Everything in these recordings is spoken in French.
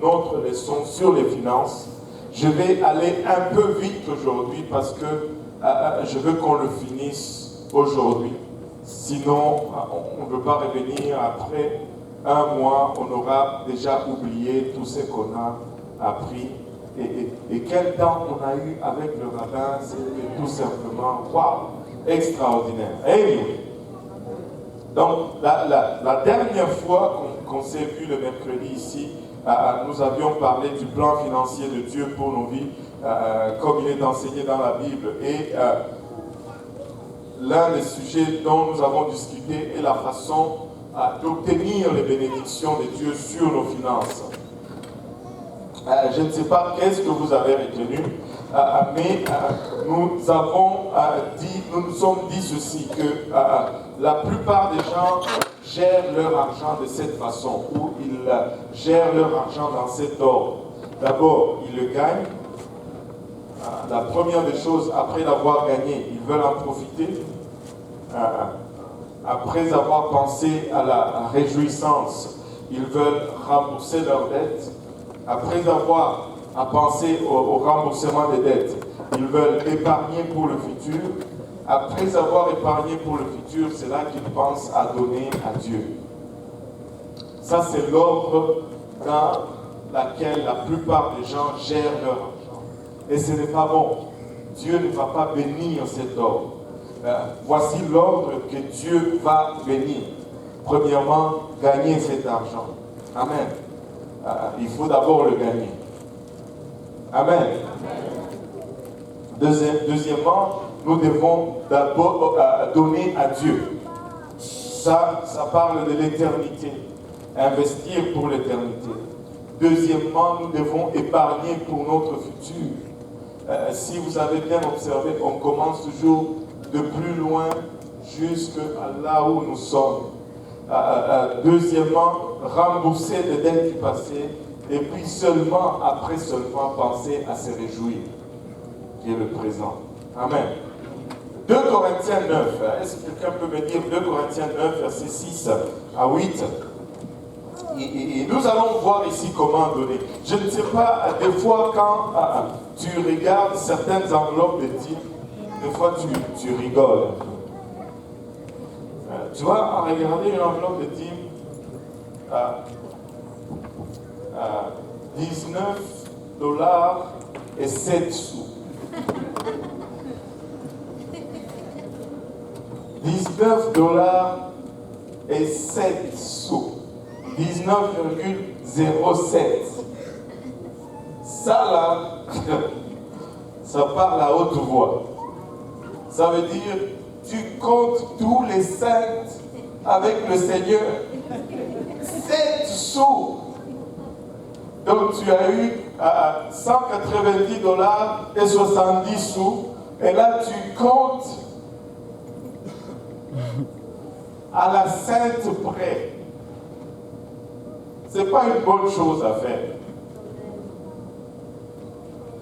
notre leçon sur les finances. Je vais aller un peu vite aujourd'hui parce que je veux qu'on le finisse aujourd'hui. Sinon, on ne peut pas revenir après un mois, on aura déjà oublié tout ce qu'on a appris. Et quel temps on a eu avec le rabbin, c'était tout simplement, waouh, extraordinaire. Anyway. Donc, la dernière fois qu'on s'est vu le mercredi ici, nous avions parlé du plan financier de Dieu pour nos vies, comme il est enseigné dans la Bible. Et l'un des sujets dont nous avons discuté est la façon d'obtenir les bénédictions de Dieu sur nos finances. Je ne sais pas qu'est-ce que vous avez retenu, mais nous nous sommes dit ceci, que la plupart des gens gèrent leur argent de cette façon, ou ils gèrent leur argent dans cet ordre. D'abord, ils le gagnent. La première des choses, après l'avoir gagné, ils veulent en profiter. Après avoir pensé à la réjouissance, ils veulent rembourser leurs dettes. Après avoir pensé au remboursement des dettes, ils veulent épargner pour le futur. Après avoir épargné pour le futur, c'est là qu'ils pensent à donner à Dieu. Ça, c'est l'ordre dans lequel la plupart des gens gèrent leur argent. Et ce n'est pas bon. Dieu ne va pas bénir cet ordre. Voici l'ordre que Dieu va bénir. Premièrement, gagner cet argent. Amen. Il faut d'abord le gagner. Amen. Deuxièmement, nous devons d'abord donner à Dieu. Ça parle de l'éternité. Investir pour l'éternité. Deuxièmement, nous devons épargner pour notre futur. Si vous avez bien observé, on commence toujours de plus loin jusqu'à là où nous sommes. Deuxièmement, rembourser les dettes du passé. Et puis après seulement, penser à se réjouir, qui est le présent. Amen. 2 Corinthiens 9. Est-ce que quelqu'un peut me dire 2 Corinthiens 9, versets 6 à 8? Et nous allons voir ici comment donner. Je ne sais pas, des fois quand tu regardes certaines enveloppes de dîmes, des fois tu rigoles. Tu vois, en regardant une enveloppe de dîmes, 19 $ et 7 sous. 19 $ et 7 sous. 19,07. Ça là, ça parle à haute voix. Ça veut dire, tu comptes tous les cents avec le Seigneur. 7 sous. Donc tu as eu 190 $ et 70 sous. Et là tu comptes à la sainte près. Ce n'est pas une bonne chose à faire.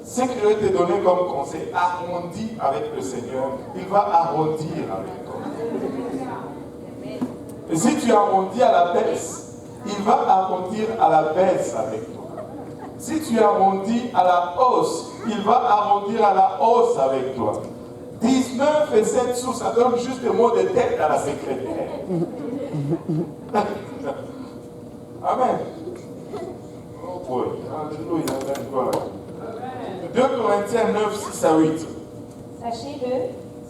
Ce que je vais te donner comme conseil, arrondis avec le Seigneur. Il va arrondir avec toi. Et si tu arrondis à la baisse, il va arrondir à la baisse avec toi. Si tu arrondis à la hausse, il va arrondir à la hausse avec toi. 19 et 7 sous, ça donne juste le mot de tête à la secrétaire. Amen. Oh boy. Alléluia. 2 Corinthiens 9, 6 à 8. Sachez-le,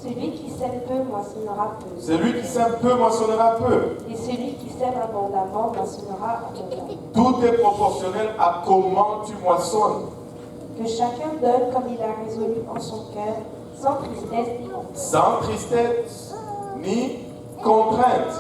celui qui sème peu moissonnera peu. Celui qui sème peu moissonnera peu. Et celui qui sème abondamment moissonnera abondamment. Tout est proportionnel à comment tu moissonnes. Que chacun donne comme il a résolu en son cœur, sans tristesse ni contrainte. Sans tristesse ni contrainte.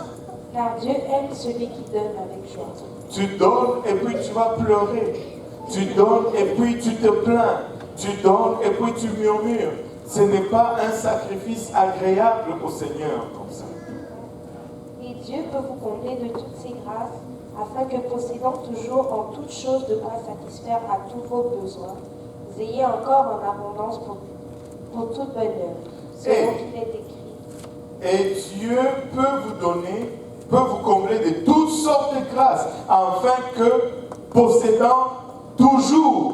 Car Dieu aime celui qui donne avec joie. Tu donnes et puis tu vas pleurer. Tu donnes et puis tu te plains. Tu donnes et puis tu murmures. Ce n'est pas un sacrifice agréable au Seigneur comme ça. Et Dieu peut vous combler de toutes ses grâces, afin que possédant toujours en toutes choses de quoi satisfaire à tous vos besoins, vous ayez encore en abondance pour toute bonne œuvre, selon qu'il est écrit. Et Dieu peut vous donner, peut vous combler de toutes sortes de grâces, afin que possédant toujours,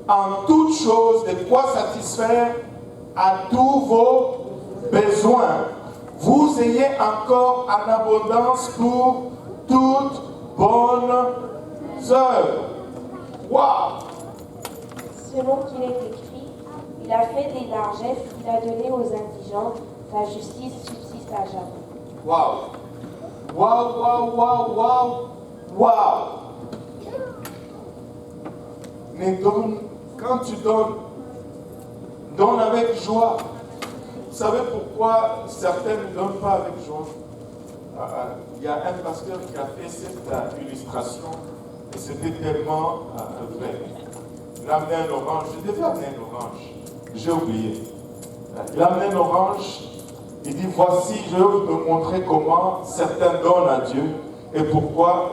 en toute chose, de quoi satisfaire à tous vos besoins, vous ayez encore en abondance pour toutes bonnes œuvres. Waouh! Selon qu'il est écrit, il a fait des largesses, il a donné aux indigents, sa justice subsiste à jamais. Waouh! Waouh, waouh, waouh, waouh, waouh! Mais quand tu donne avec joie. Vous savez pourquoi certains ne donnent pas avec joie? Il y a un pasteur qui a fait cette illustration et c'était tellement vrai. Il a amené un orange, je devais amener un orange, j'ai oublié. Il a amené un orange, il dit voici, je vais vous montrer comment certains donnent à Dieu et pourquoi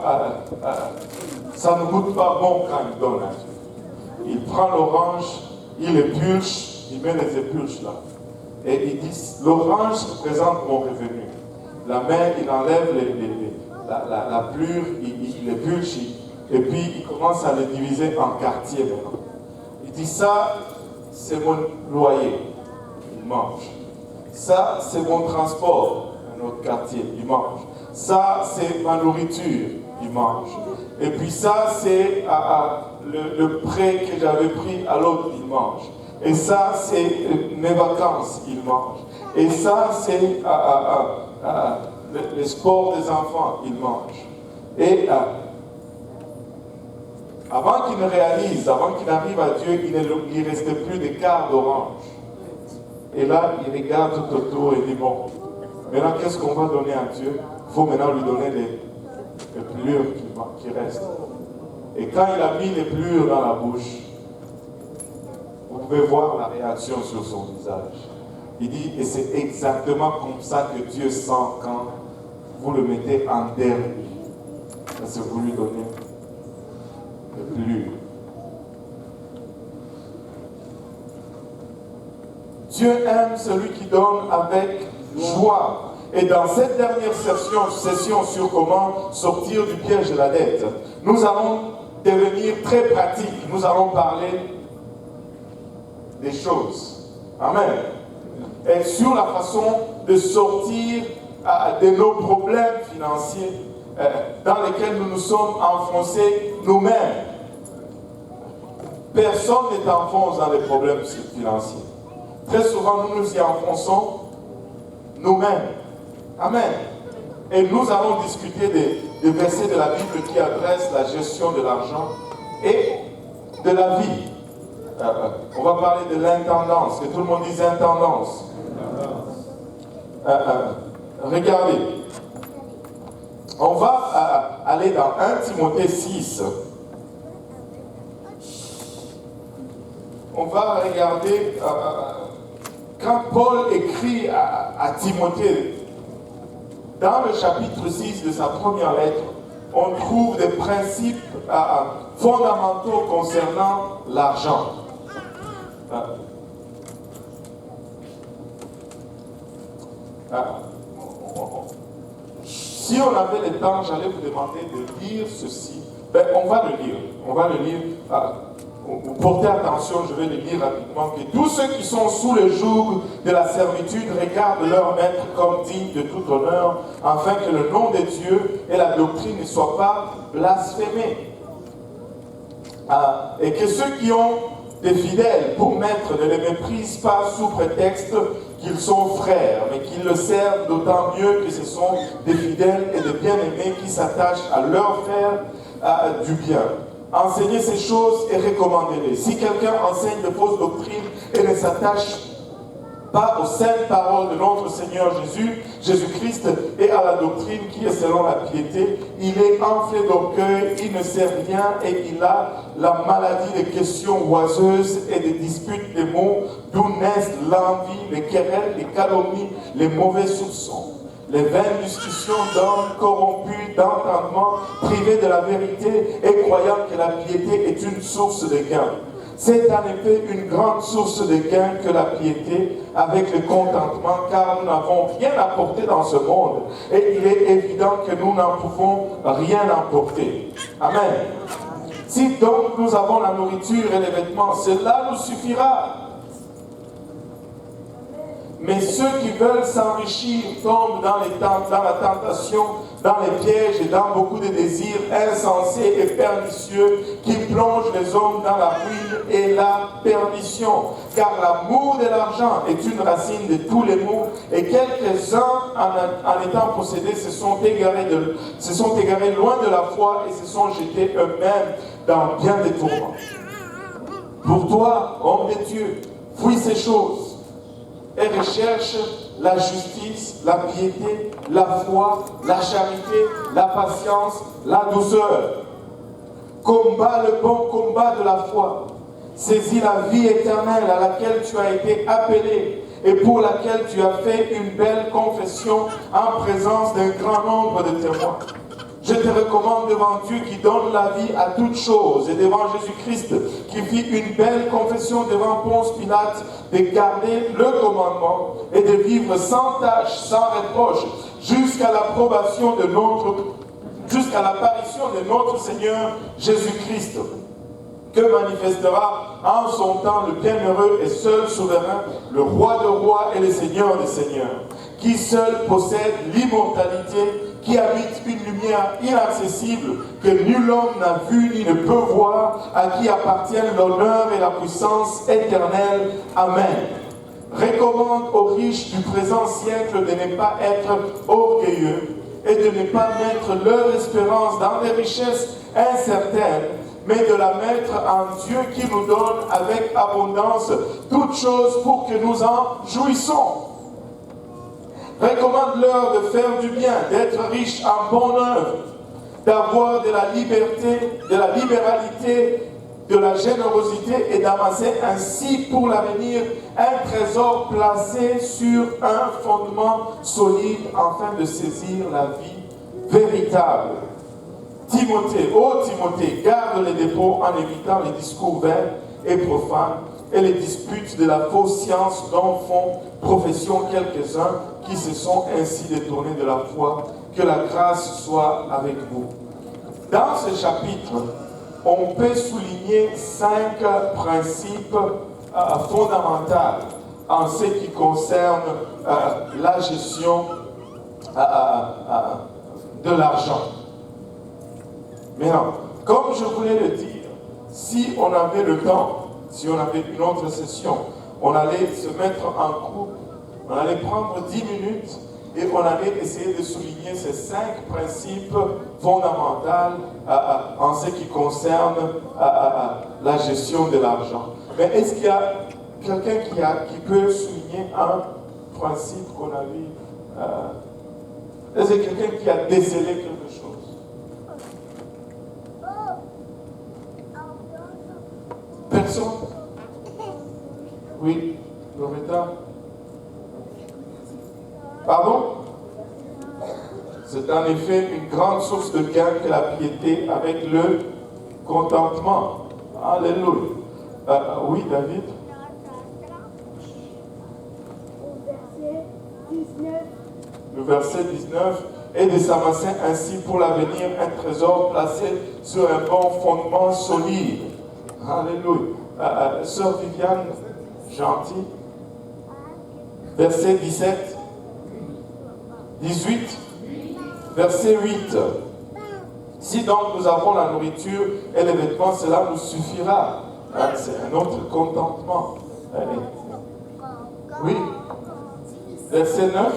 ça ne goûte pas bon quand ils donnent à Dieu. Il prend l'orange, il épulche, il met les épulches là. Et il dit, l'orange représente mon revenu. La main, il enlève la plure, il épulche, et puis il commence à le diviser en quartiers maintenant. Il dit, ça, c'est mon loyer, il mange. Ça, c'est mon transport, un autre quartier, il mange. Ça, c'est ma nourriture, il mange. Et puis ça, c'est le prêt que j'avais pris à l'autre, il mange. Et ça, c'est mes vacances, il mange. Et ça, c'est le sport des enfants, il mange. Et avant qu'il ne réalise, avant qu'il arrive à Dieu, il ne restait plus de quart d'orange. Et là, il regarde tout autour et dit, bon, maintenant, qu'est-ce qu'on va donner à Dieu? Il faut maintenant lui donner les plures qui restent. Et quand il a mis les plures dans la bouche, vous pouvez voir la réaction sur son visage. Il dit, et c'est exactement comme ça que Dieu sent quand vous le mettez en dernier. Parce que vous lui donnez le plus. Dieu aime celui qui donne avec joie. Et dans cette dernière session sur comment sortir du piège de la dette, nous allons devenir très pratiques. Nous allons parler des choses. Amen. Et sur la façon de sortir de nos problèmes financiers dans lesquels nous nous sommes enfoncés nous-mêmes. Personne n'est enfoncé dans les problèmes financiers. Très souvent, nous nous y enfonçons nous-mêmes. Amen. Et nous allons discuter des versets de la Bible qui adressent la gestion de l'argent et de la vie. On va parler de l'intendance, que tout le monde dise intendance. Regardez, on va aller dans 1 Timothée 6. On va regarder quand Paul écrit à Timothée, dans le chapitre 6 de sa première lettre, on trouve des principes fondamentaux concernant l'argent. Si on avait le temps, j'allais vous demander de lire ceci. Ben, on va le lire. On va le lire. Portez attention, je vais le lire rapidement. Que tous ceux qui sont sous le joug de la servitude regardent leur maître comme digne de tout honneur, afin que le nom de Dieu et la doctrine ne soient pas blasphémés. Et que ceux qui ont des fidèles pour maître ne les méprisent pas sous prétexte qu'ils sont frères, mais qu'ils le servent d'autant mieux que ce sont des fidèles et des bien-aimés qui s'attachent à leur faire du bien. Enseignez ces choses et recommandez-les. Si quelqu'un enseigne de fausses doctrines et ne s'attache pas aux saintes paroles de notre Seigneur Jésus-Christ et à la doctrine qui est selon la piété, il est enflé d'orgueil, il ne sait rien et il a la maladie des questions oiseuses et des disputes des mots, d'où naissent l'envie, les querelles, les calomnies, les mauvais soupçons. Les vaines discussions d'hommes corrompus d'entendement, privés de la vérité et croyant que la piété est une source de gain. C'est en effet une grande source de gain que la piété avec le contentement, car nous n'avons rien apporté dans ce monde et il est évident que nous n'en pouvons rien emporter. Amen. Si donc nous avons la nourriture et les vêtements, cela nous suffira. Mais ceux qui veulent s'enrichir tombent dans la tentation, dans les pièges et dans beaucoup de désirs insensés et pernicieux qui plongent les hommes dans la ruine et la perdition. Car l'amour de l'argent est une racine de tous les maux et quelques-uns, en étant possédés, se sont égarés loin de la foi et se sont jetés eux-mêmes dans bien des tourments. Pour toi, homme de Dieu, fuis ces choses et recherche la justice, la piété, la foi, la charité, la patience, la douceur. Combat le bon combat de la foi. Saisis la vie éternelle à laquelle tu as été appelé et pour laquelle tu as fait une belle confession en présence d'un grand nombre de témoins. Je te recommande devant Dieu qui donne la vie à toutes choses et devant Jésus-Christ qui fit une belle confession devant Ponce Pilate de garder le commandement et de vivre sans tâche, sans reproche jusqu'à l'apparition de notre Seigneur Jésus-Christ, que manifestera en son temps le bienheureux et seul souverain, le roi de rois et le seigneur des seigneurs, qui seul possède l'immortalité, qui habite une lumière inaccessible que nul homme n'a vue ni ne peut voir, à qui appartiennent l'honneur et la puissance éternelle. Amen. Recommande aux riches du présent siècle de ne pas être orgueilleux et de ne pas mettre leur espérance dans des richesses incertaines, mais de la mettre en Dieu qui nous donne avec abondance toutes choses pour que nous en jouissons. Recommande-leur de faire du bien, d'être riches en bonne œuvre, d'avoir de la liberté, de la libéralité, de la générosité et d'amasser ainsi pour l'avenir un trésor placé sur un fondement solide afin de saisir la vie véritable. Timothée, ô Timothée, garde les dépôts en évitant les discours vains et profanes et les disputes de la fausse science dont font profession quelques-uns qui se sont ainsi détournés de la foi. Que la grâce soit avec vous. Dans ce chapitre, on peut souligner 5 principes fondamentaux en ce qui concerne la gestion de l'argent. Maintenant, comme je voulais le dire, si on avait le temps, si on avait une autre session, on allait se mettre en groupe, on allait prendre 10 minutes et on allait essayer de souligner ces 5 principes fondamentaux en ce qui concerne la gestion de l'argent. Mais est-ce qu'il y a quelqu'un qui peut souligner un principe qu'on a vu? Est-ce qu'il y a quelqu'un qui a décelé quelque chose? Personne? Oui, Loretta? Pardon? C'est en effet une grande source de gain que la piété avec le contentement. Alléluia. Oui, David? Le verset 19. Et de s'amasser ainsi pour l'avenir un trésor placé sur un bon fondement solide. Alléluia. Sœur Viviane, gentil. Verset 17. 18. Verset 8. Si donc nous avons la nourriture et les vêtements, cela nous suffira. C'est un autre contentement. Oui. Verset 9.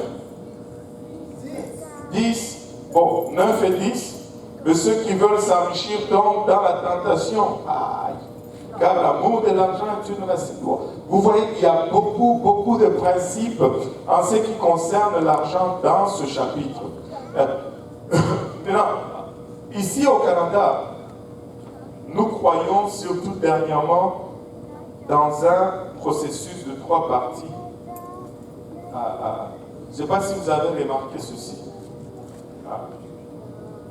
10. Bon, 9 et 10. De ceux qui veulent s'enrichir tombent dans la tentation. Aïe. Car l'amour de l'argent est une racine. Vous voyez qu'il y a beaucoup de principes en ce qui concerne l'argent dans ce chapitre. Maintenant, ici au Canada, nous croyons surtout dernièrement dans un processus de 3 parties. Je ne sais pas si vous avez remarqué ceci.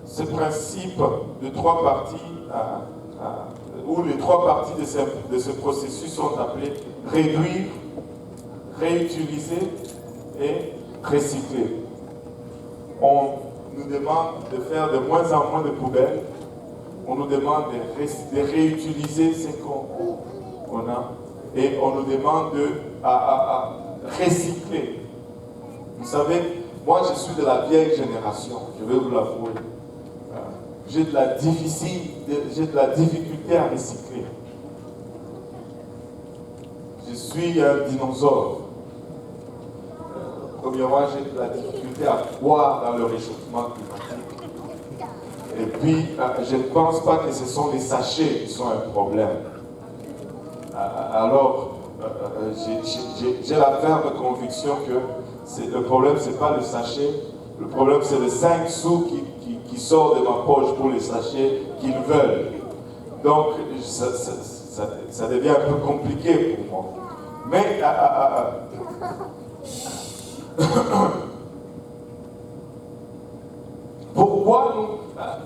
Ce principe de 3 parties, où les 3 parties de ce processus sont appelées réduire, réutiliser et recycler. On nous demande de faire de moins en moins de poubelles on nous demande de réutiliser ce qu'on a et on nous demande de recycler. Vous savez, moi je suis de la vieille génération, je vais vous l'avouer. J'ai de la difficulté à recycler. Je suis un dinosaure. Premièrement, j'ai de la difficulté à croire dans le réchauffement climatique. Et puis, je ne pense pas que ce sont les sachets qui sont un problème. Alors, j'ai la ferme conviction que le problème, ce n'est pas le sachet. Le problème, c'est le 5 sous qui sort de ma poche pour les sachets qu'ils veulent. Donc, ça devient un peu compliqué pour moi. Mais, pourquoi nous...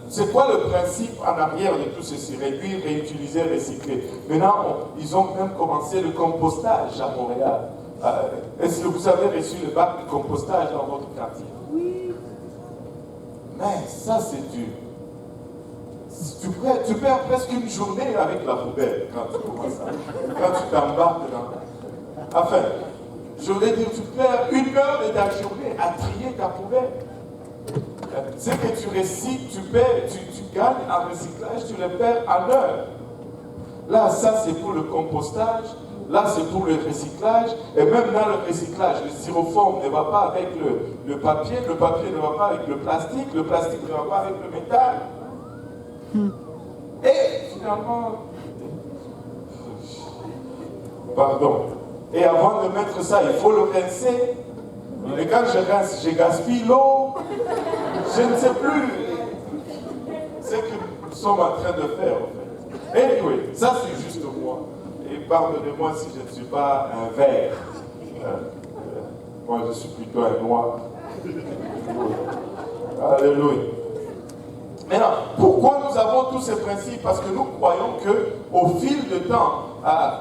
C'est quoi le principe en arrière de tout ceci? Réduire, réutiliser, recycler. Maintenant, ils ont même commencé le compostage à Montréal. Est-ce que vous avez reçu le bac de compostage dans votre quartier? Oui. Mais ça, c'est dur. Tu perds presque une journée avec la poubelle quand tu commences quand tu t'embarques dans... Enfin, je voulais dire, tu perds 1 heure de ta journée à trier ta poubelle. Ce que tu recycles, tu gagnes en recyclage, tu le perds en heure. Là, ça c'est pour le compostage, là c'est pour le recyclage, et même dans le recyclage, le styrofoam ne va pas avec le papier ne va pas avec le plastique ne va pas avec le métal. Et finalement, pardon, et avant de mettre ça, il faut le rincer. Et quand je rince, je gaspille l'eau. Je ne sais plus ce que nous sommes en train de faire, en fait. Anyway, ça c'est juste moi. Et pardonnez-moi si je ne suis pas un vert. Moi, je suis plutôt un noir. Alléluia. Maintenant, pourquoi nous avons tous ces principes? Parce que nous croyons qu'au fil du temps,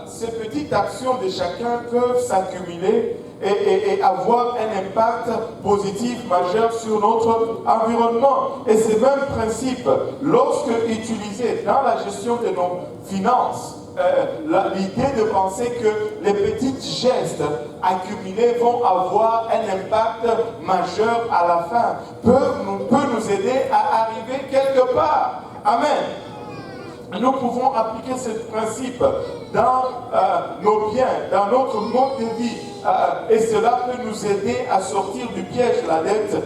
ces petites actions de chacun peuvent s'accumuler et avoir un impact positif majeur sur notre environnement. Et ces mêmes principes, lorsque utilisés dans la gestion de nos finances, l'idée de penser que les petits gestes accumulés vont avoir un impact majeur à la fin peut nous aider à arriver quelque part. Amen. Nous pouvons appliquer ce principe dans nos biens, dans notre mode de vie. Et cela peut nous aider à sortir du piège de la dette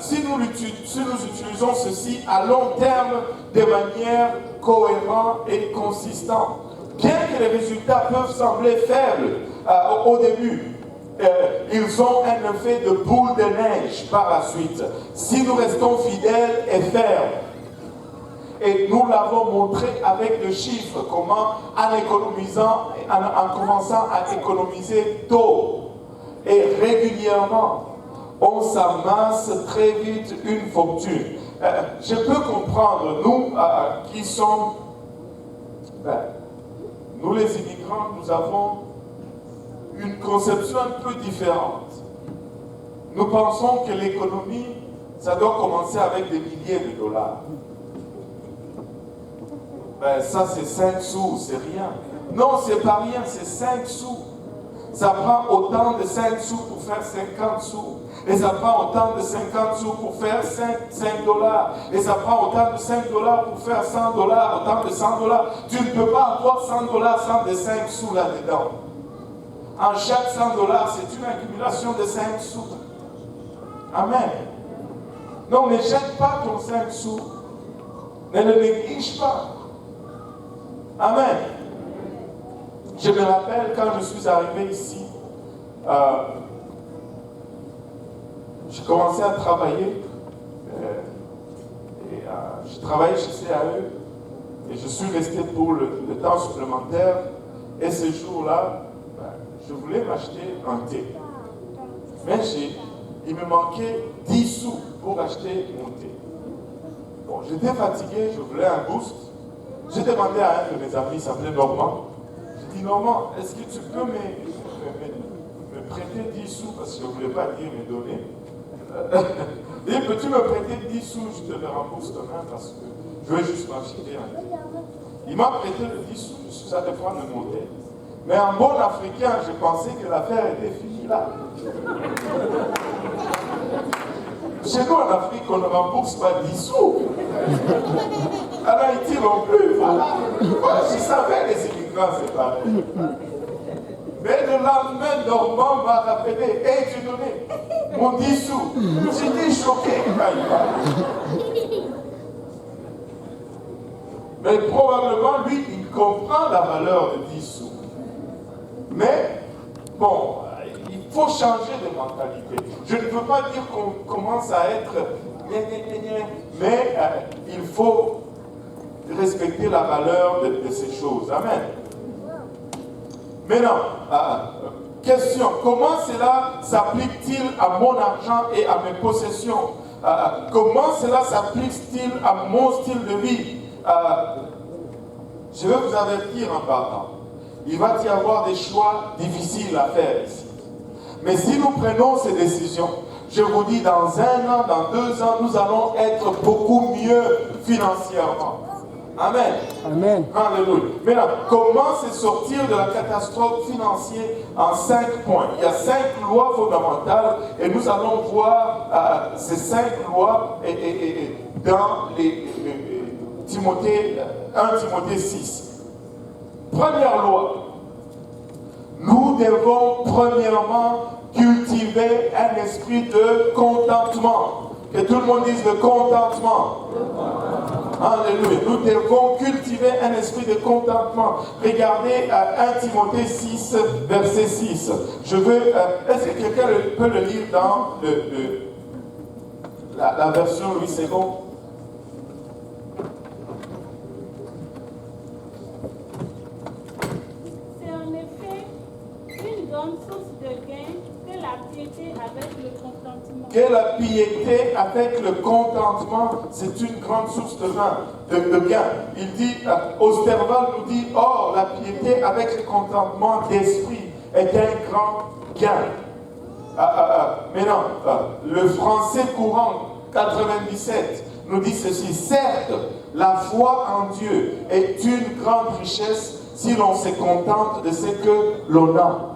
si nous utilisons ceci à long terme de manière cohérente et consistante. Bien que les résultats peuvent sembler faibles au début, ils ont un effet de boule de neige par la suite. Si nous restons fidèles et fermes, et nous l'avons montré avec le chiffre, comment en commençant à économiser tôt et régulièrement, on s'amasse très vite une fortune. Je peux comprendre, nous qui sommes, nous les immigrants, nous avons une conception un peu différente. Nous pensons que l'économie, ça doit commencer avec des milliers de dollars. Ça c'est 5 sous, c'est rien. Non, c'est pas rien, c'est 5 sous. Ça prend autant de 5 sous pour faire 50 sous. Et ça prend autant de 50 sous pour faire 5 dollars. Et ça prend autant de 5 dollars pour faire 100 dollars, autant de 100 dollars. Tu ne peux pas avoir 100 dollars sans des 5 sous là-dedans. En chaque 100 dollars, c'est une accumulation de 5 sous. Amen. Non, ne jette pas ton 5 sous. Ne le néglige pas. Amen. Je me rappelle quand je suis arrivé ici, j'ai commencé à travailler. Je travaillais chez CAE et je suis resté pour le temps supplémentaire. Et ce jour-là, je voulais m'acheter un thé. Mais il me manquait 10 sous pour acheter mon thé. Bon, j'étais fatigué, je voulais un boost. J'ai demandé à un de mes amis, il s'appelait Normand. J'ai dit, Normand, est-ce que tu peux me prêter 10 sous? Parce que je ne voulais pas dire me donner. Et peux-tu me prêter 10 sous? Je te le rembourse demain parce que Je vais juste m'acheter un 10. Il m'a prêté le 10 sous, je suis allé prendre le monter. Mais en bon africain, je pensais que l'affaire était finie là. Chez nous en Afrique, on ne rembourse pas 10 sous. En Haïti non plus, voilà. Moi, je savais les immigrants, c'est pareil. Mais le lendemain, Normand m'a rappelé, hey, tu donnais mon 10 sous. J'étais choqué quand il parle. Mais probablement, lui, il comprend la valeur de 10 sous. Mais, bon, il faut changer de mentalité. Je ne veux pas dire qu'on commence à être mais il faut respecter la valeur de ces choses. Amen. Maintenant, question, comment cela s'applique-t-il à mon argent et à mes possessions? Comment cela s'applique-t-il à mon style de vie? Je vais vous avertir en partant. Il va y avoir des choix difficiles à faire ici. Mais si nous prenons ces décisions, je vous dis, dans 1 an, dans 2 ans, nous allons être beaucoup mieux financièrement. Amen. Amen. Alléluia. Maintenant, comment se sortir de la catastrophe financière en 5 points? Il y a 5 lois fondamentales et nous allons voir ces 5 lois dans Timothée, 1 Timothée 6. Première loi. Nous devons premièrement cultiver un esprit de contentement. Que tout le monde dise le contentement. Alléluia. Nous devons cultiver un esprit de contentement. Regardez 1 Timothée 6, verset 6. Je veux. Est-ce que quelqu'un peut le lire dans la version Louis II? C'est en effet une grande source de gain que la piété avec le contentement. Que la piété avec le contentement, c'est une grande source de gain. Il dit, Osterval nous dit, or la piété avec le contentement d'esprit est un grand gain. Maintenant, le français courant 97 nous dit ceci, certes, la foi en Dieu est une grande richesse si l'on se contente de ce que l'on a.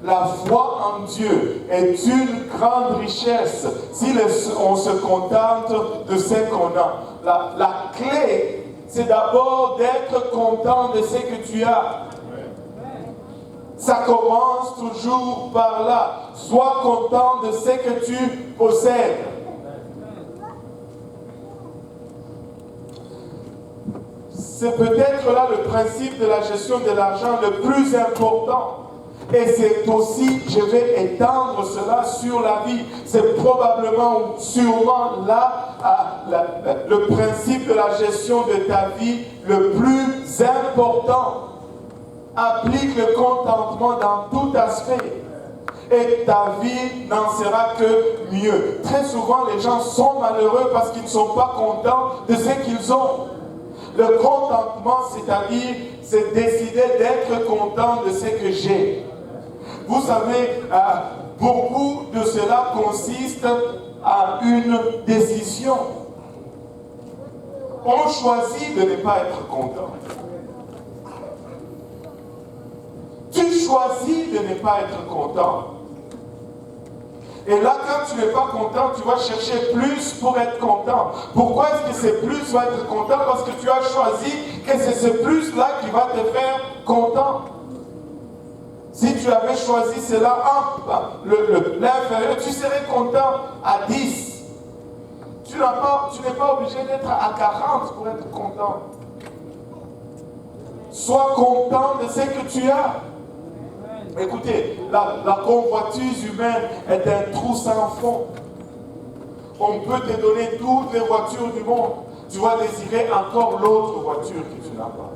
La foi en Dieu est une grande richesse si on se contente de ce qu'on a. La clé, c'est d'abord d'être content de ce que tu as. Ça commence toujours par là. Sois content de ce que tu possèdes. C'est peut-être là le principe de la gestion de l'argent le plus important. Et c'est aussi, je vais étendre cela sur la vie. C'est probablement ou sûrement là le principe de la gestion de ta vie le plus important. Applique le contentement dans tout aspect. Et ta vie n'en sera que mieux. Très souvent, les gens sont malheureux parce qu'ils ne sont pas contents de ce qu'ils ont. Le contentement, c'est-à-dire, c'est décider d'être content de ce que j'ai. Vous savez, beaucoup de cela consiste à une décision. On choisit de ne pas être content. Tu choisis de ne pas être content. Et là, quand tu n'es pas content, tu vas chercher plus pour être content. Pourquoi est-ce que c'est plus va être content? Parce que tu as choisi que c'est ce plus-là qui va te faire content. Si tu avais choisi cela, l'inférieur, tu serais content à 10. Tu n'es pas obligé d'être à 40 pour être content. Sois content de ce que tu as. Écoutez, la convoitise humaine est un trou sans fond. On peut te donner toutes les voitures du monde. Tu vas désirer encore l'autre voiture que tu n'as pas.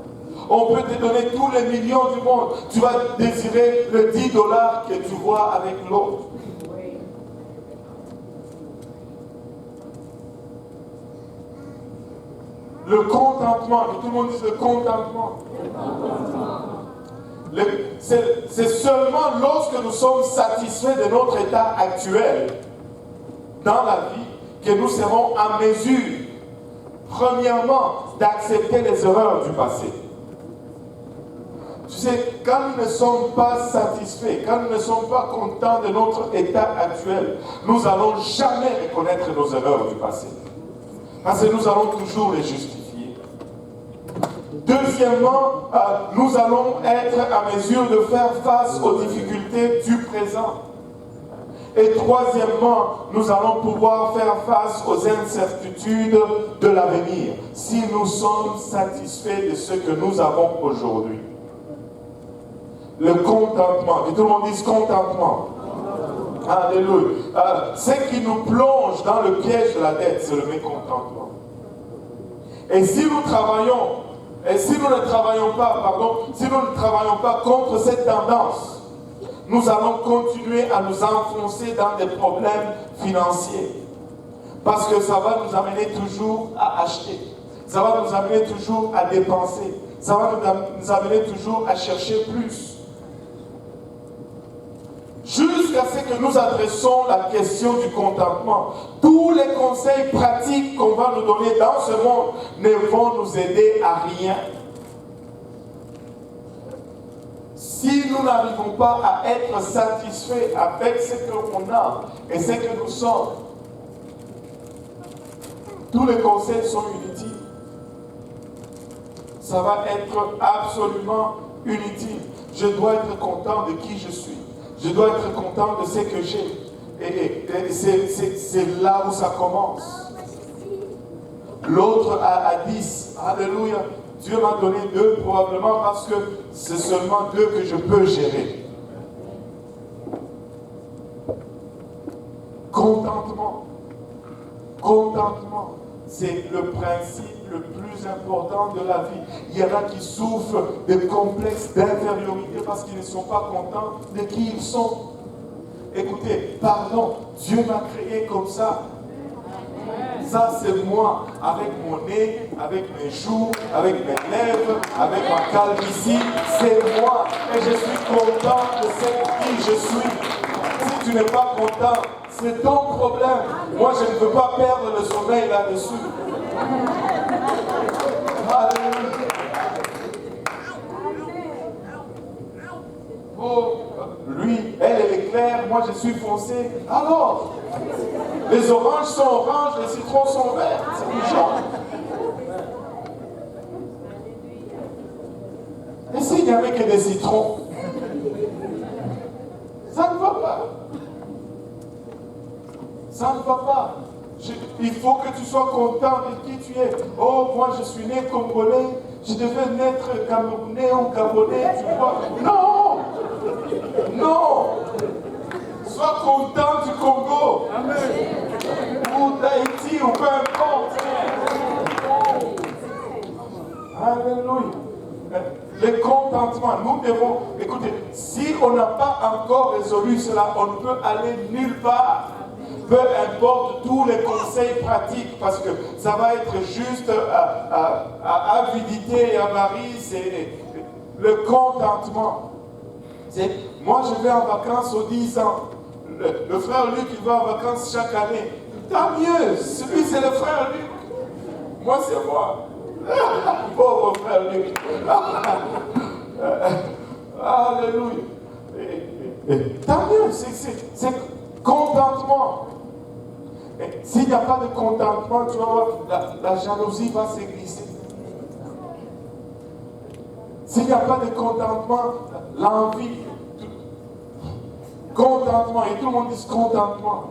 On peut te donner tous les millions du monde. Tu vas désirer le 10 $ que tu vois avec l'autre. Le contentement, que tout le monde dise le contentement. C'est seulement lorsque nous sommes satisfaits de notre état actuel dans la vie que nous serons en mesure, premièrement, d'accepter les erreurs du passé. Tu sais, quand nous ne sommes pas satisfaits, quand nous ne sommes pas contents de notre état actuel, nous n'allons jamais reconnaître nos erreurs du passé. Parce que nous allons toujours les justifier. Deuxièmement, nous allons être en mesure de faire face aux difficultés du présent. Et troisièmement, nous allons pouvoir faire face aux incertitudes de l'avenir si nous sommes satisfaits de ce que nous avons aujourd'hui. Le contentement, que tout le monde dise contentement. Alléluia. Ce qui nous plonge dans le piège de la dette, c'est le mécontentement. Et si nous travaillons, si nous ne travaillons pas contre cette tendance, nous allons continuer à nous enfoncer dans des problèmes financiers. Parce que ça va nous amener toujours à acheter. Ça va nous amener toujours à dépenser. Ça va nous amener toujours à chercher plus. Jusqu'à ce que nous adressons la question du contentement. Tous les conseils pratiques qu'on va nous donner dans ce monde ne vont nous aider à rien. Si nous n'arrivons pas à être satisfaits avec ce qu'on a et ce que nous sommes, tous les conseils sont inutiles. Ça va être absolument inutile. Je dois être content de qui je suis. Je dois être content de ce que j'ai. Et c'est là où ça commence. L'autre a 10. Alléluia. Dieu m'a donné 2 probablement parce que c'est seulement 2 que je peux gérer. Contentement. Contentement. C'est le principe le plus important de la vie. Il y en a qui souffrent de complexes d'infériorité parce qu'ils ne sont pas contents de qui ils sont. Écoutez, pardon, Dieu m'a créé comme ça. Ça, c'est moi, avec mon nez, avec mes joues, avec mes lèvres, avec ma calvitie. C'est moi. Et je suis content de qui je suis. Si tu n'es pas content, c'est ton problème. Moi, je ne veux pas perdre le sommeil là-dessus. Alléluia. Oh, lui, elle est claire, moi je suis foncé. Alors, les oranges sont oranges, les citrons sont verts. C'est du genre. Et s'il n'y avait que des citrons, ça ne va pas. Ça ne va pas. Il faut que tu sois content de qui tu es. Oh, moi je suis né congolais, je devais naître camerounais ou gabonais, tu vois. Non! Non! Sois content du Congo. Amen. Ou d'Haïti, ou peu importe. Alléluia. Le contentement, nous devons, écoutez, si on n'a pas encore résolu cela, on ne peut aller nulle part. Peu importe tous les conseils pratiques, parce que ça va être juste avidité et avarice et le contentement. Moi, je vais en vacances aux 10 ans. Le frère Luc, il va en vacances chaque année. Tant mieux, celui c'est le frère Luc. Moi, c'est moi. Pauvre frère Luc. Alléluia. Tant mieux, c'est contentement. Et s'il n'y a pas de contentement, tu vas voir, la jalousie va se glisser. S'il n'y a pas de contentement, l'envie, contentement, et tout le monde dit contentement.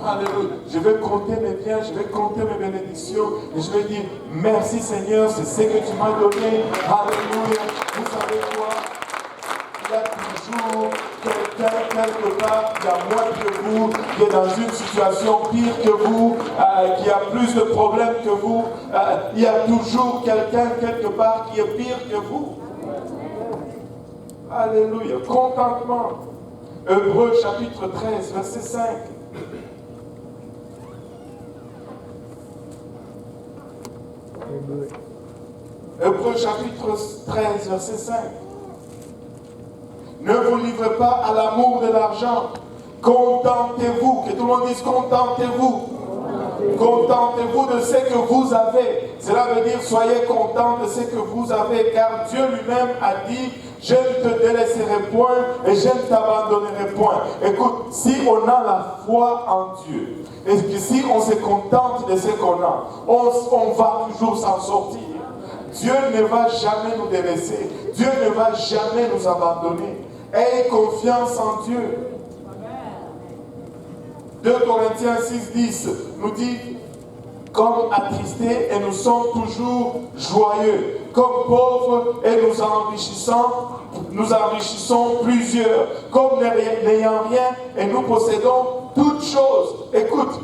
Alléluia. Je vais compter mes biens, je vais compter mes bénédictions, et je vais dire, merci Seigneur, c'est ce que tu m'as donné. Alléluia. Vous savez quoi? Il y a toujours quelqu'un quelque part qui a moins que vous, qui est dans une situation pire que vous, qui a plus de problèmes que vous. Il y a toujours quelqu'un quelque part qui est pire que vous. Alléluia. Contentement. Hébreux chapitre 13, verset 5. Hébreux chapitre 13, verset 5. Ne vous livrez pas à l'amour de l'argent. Contentez-vous. Que tout le monde dise contentez-vous. Contentez-vous de ce que vous avez. Cela veut dire soyez contents de ce que vous avez, car Dieu lui-même a dit, je ne te délaisserai point et je ne t'abandonnerai point. Écoute, si on a la foi en Dieu, et que si on se contente de ce qu'on a, on va toujours s'en sortir. Dieu ne va jamais nous délaisser. Dieu ne va jamais nous abandonner. Ayez confiance en Dieu. 2 Corinthiens 6:10 nous dit, comme attristés et nous sommes toujours joyeux, comme pauvres et nous enrichissons plusieurs, comme n'ayant rien et nous possédons toutes choses. Écoute,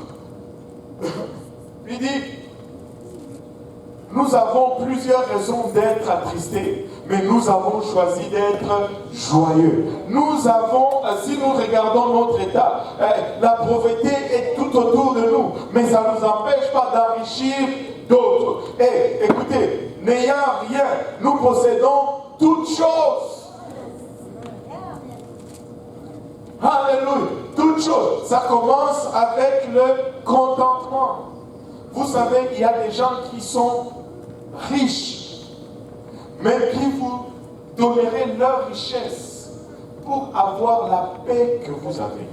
il dit, nous avons plusieurs raisons d'être attristés, mais nous avons choisi d'être joyeux. Nous avons, si nous regardons notre état, la pauvreté est tout autour de nous, mais ça ne nous empêche pas d'enrichir d'autres. Et écoutez, n'ayant rien, nous possédons toutes choses. Alléluia, toutes choses. Ça commence avec le contentement. Vous savez, il y a des gens qui sont riches, mais qui vous donnerez leur richesse pour avoir la paix que vous avez.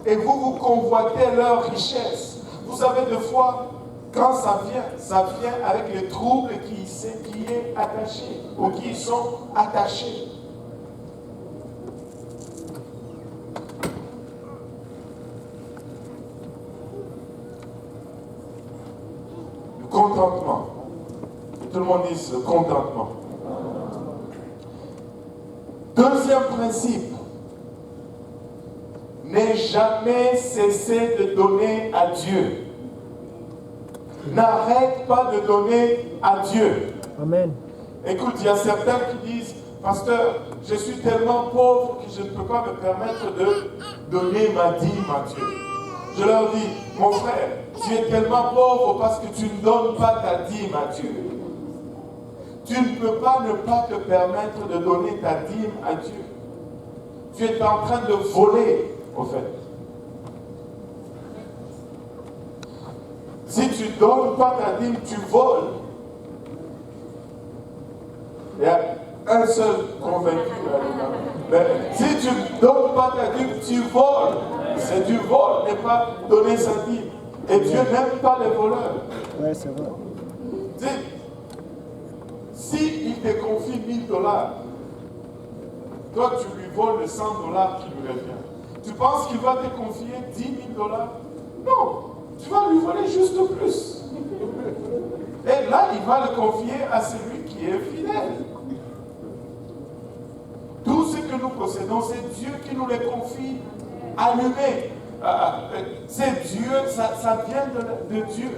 Et vous convoitez leur richesse. Vous savez, des fois, quand ça vient avec les troubles qui est attaché ou qui y sont attachés. Contentement. Tout le monde dit le contentement. Deuxième principe. Ne jamais cesser de donner à Dieu. N'arrête pas de donner à Dieu. Amen. Écoute, il y a certains qui disent, pasteur, je suis tellement pauvre que je ne peux pas me permettre de donner ma dîme à Dieu. Je leur dis, mon frère, tu es tellement pauvre parce que tu ne donnes pas ta dîme à Dieu. Tu ne peux pas ne pas te permettre de donner ta dîme à Dieu. Tu es en train de voler, au fait. Si tu ne donnes pas ta dîme, tu voles. Il y a un seul convaincu. Mais si tu ne donnes pas ta dîme, tu voles. C'est du vol, n'est pas donner sa dîme. Et Dieu n'aime pas les voleurs. Oui, c'est vrai. S'il te confie $1000, toi tu lui voles les $100 qui lui revient. Tu penses qu'il va te confier $10 000? Non, tu vas lui voler juste plus. Et là, il va le confier à celui qui est fidèle. Tout ce que nous possédons, c'est Dieu qui nous les confie allumés. C'est Dieu, ça vient de Dieu.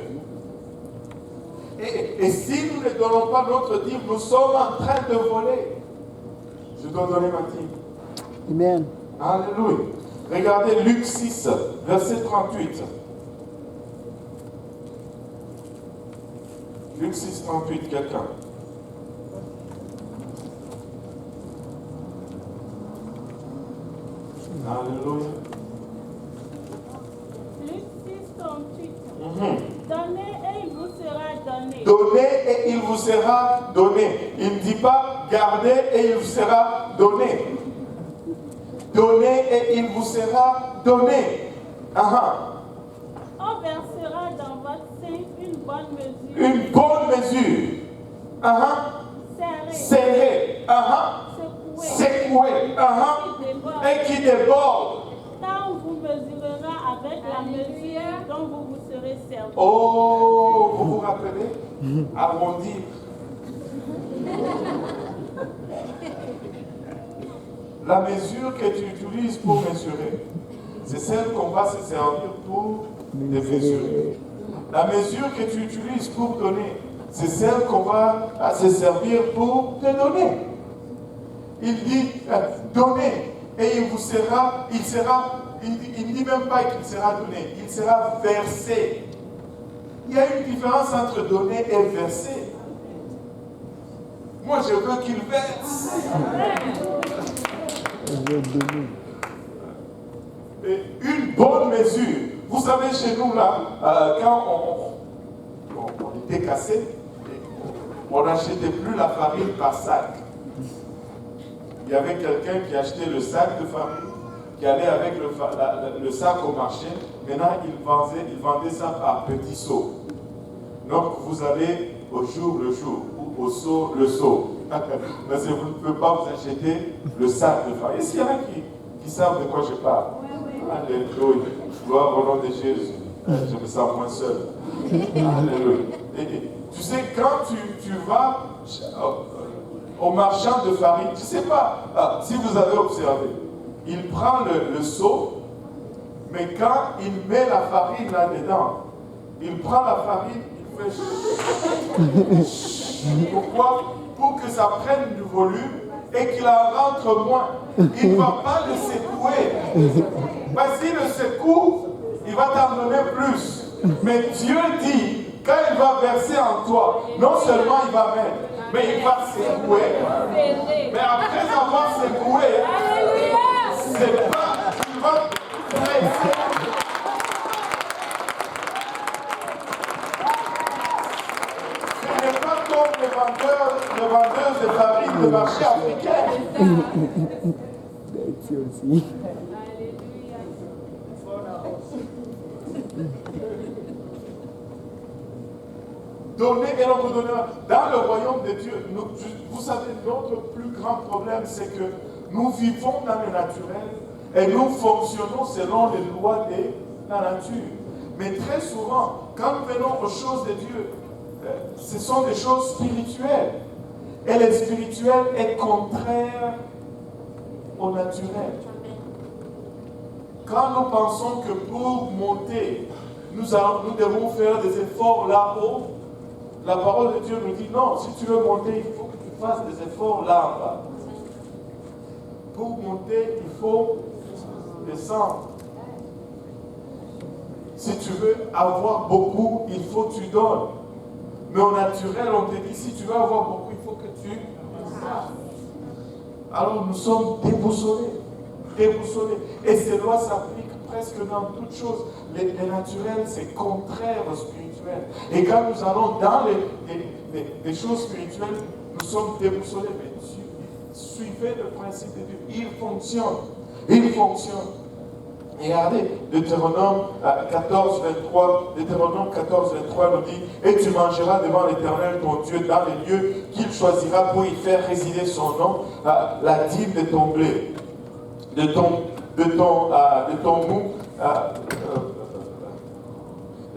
Et si nous ne donnons pas notre dîme, nous sommes en train de voler. Je dois donner ma dîme. Amen. Alléluia. Regardez Luc 6, verset 38. Luc 6, 38, quelqu'un. Alléluia. Luc 6, 38. Donnez et il vous sera donné. Donnez et il vous sera donné. Il ne dit pas gardez et il vous sera donné. Donnez et il vous sera donné. On versera dans votre sein une bonne mesure. Une bonne mesure. Serrée. Secouée. Et qui déborde. Quand on vous mesurera avec la mesure dont vous vous serez servi. Oh, vous vous rappelez? Arrondir. La mesure que tu utilises pour mesurer, c'est celle qu'on va se servir pour te mesurer. La mesure que tu utilises pour donner, c'est celle qu'on va se servir pour te donner. Il dit, donnez, et il ne dit même pas qu'il sera donné, il sera versé. Il y a une différence entre donner et verser. Moi, je veux qu'il verse. une bonne mesure. Vous savez, chez nous, là, quand on était cassé, on n'achetait plus la farine par sac. Il y avait quelqu'un qui achetait le sac de farine, qui allait avec le sac au marché. Maintenant, il vendait ça par petits seaux. Donc, vous allez au jour le jour, ou au seau le seau. Parce que vous ne pouvez pas vous acheter le sac de farine. Est-ce qu'il y en a qui savent de quoi je parle? Alléluia. Gloire au nom de Jésus. Je me sens moins seul. Alléluia. Et, tu sais, quand tu vas au marchand de farine, je ne sais pas si vous avez observé, il prend le seau, mais quand il met la farine là-dedans, il prend la farine, il fait pourquoi? Pour que ça prenne du volume et qu'il en rentre moins. Il ne va pas le secouer. Parce qu'il le secoue, il va t'en donner plus. Mais Dieu dit, quand il va verser en toi, non seulement il va mettre, mais il va secouer. Mais après avoir secoué, c'est pas, il va presser. Ce n'est pas comme les vendeurs de farine de marché africain. Ici aussi. Donner et l'on vous donnera. Dans le royaume de Dieu, vous savez, notre plus grand problème, c'est que nous vivons dans le naturel et nous fonctionnons selon les lois de la nature. Mais très souvent, quand nous venons aux choses de Dieu, ce sont des choses spirituelles. Et le spirituel est contraire au naturel. Quand nous pensons que pour monter, nous devons faire des efforts là-haut, la parole de Dieu nous dit non, si tu veux monter, il faut que tu fasses des efforts là-bas. Pour monter, il faut descendre. Si tu veux avoir beaucoup, il faut que tu donnes. Mais au naturel, on te dit, si tu veux avoir beaucoup, il faut que tu... Alors nous sommes déboussolés. Et ces lois s'appliquent presque dans toutes choses. Les naturels, c'est contraire au spirituel. Et quand nous allons dans les choses spirituelles, nous sommes déboussolés. Mais suivez le principe de Dieu. Il fonctionne. Et regardez, Deutéronome 14, 23 nous dit, et tu mangeras devant l'Éternel ton Dieu dans les lieux qu'il choisira pour y faire résider son nom, la dîme de ton blé, de ton mou,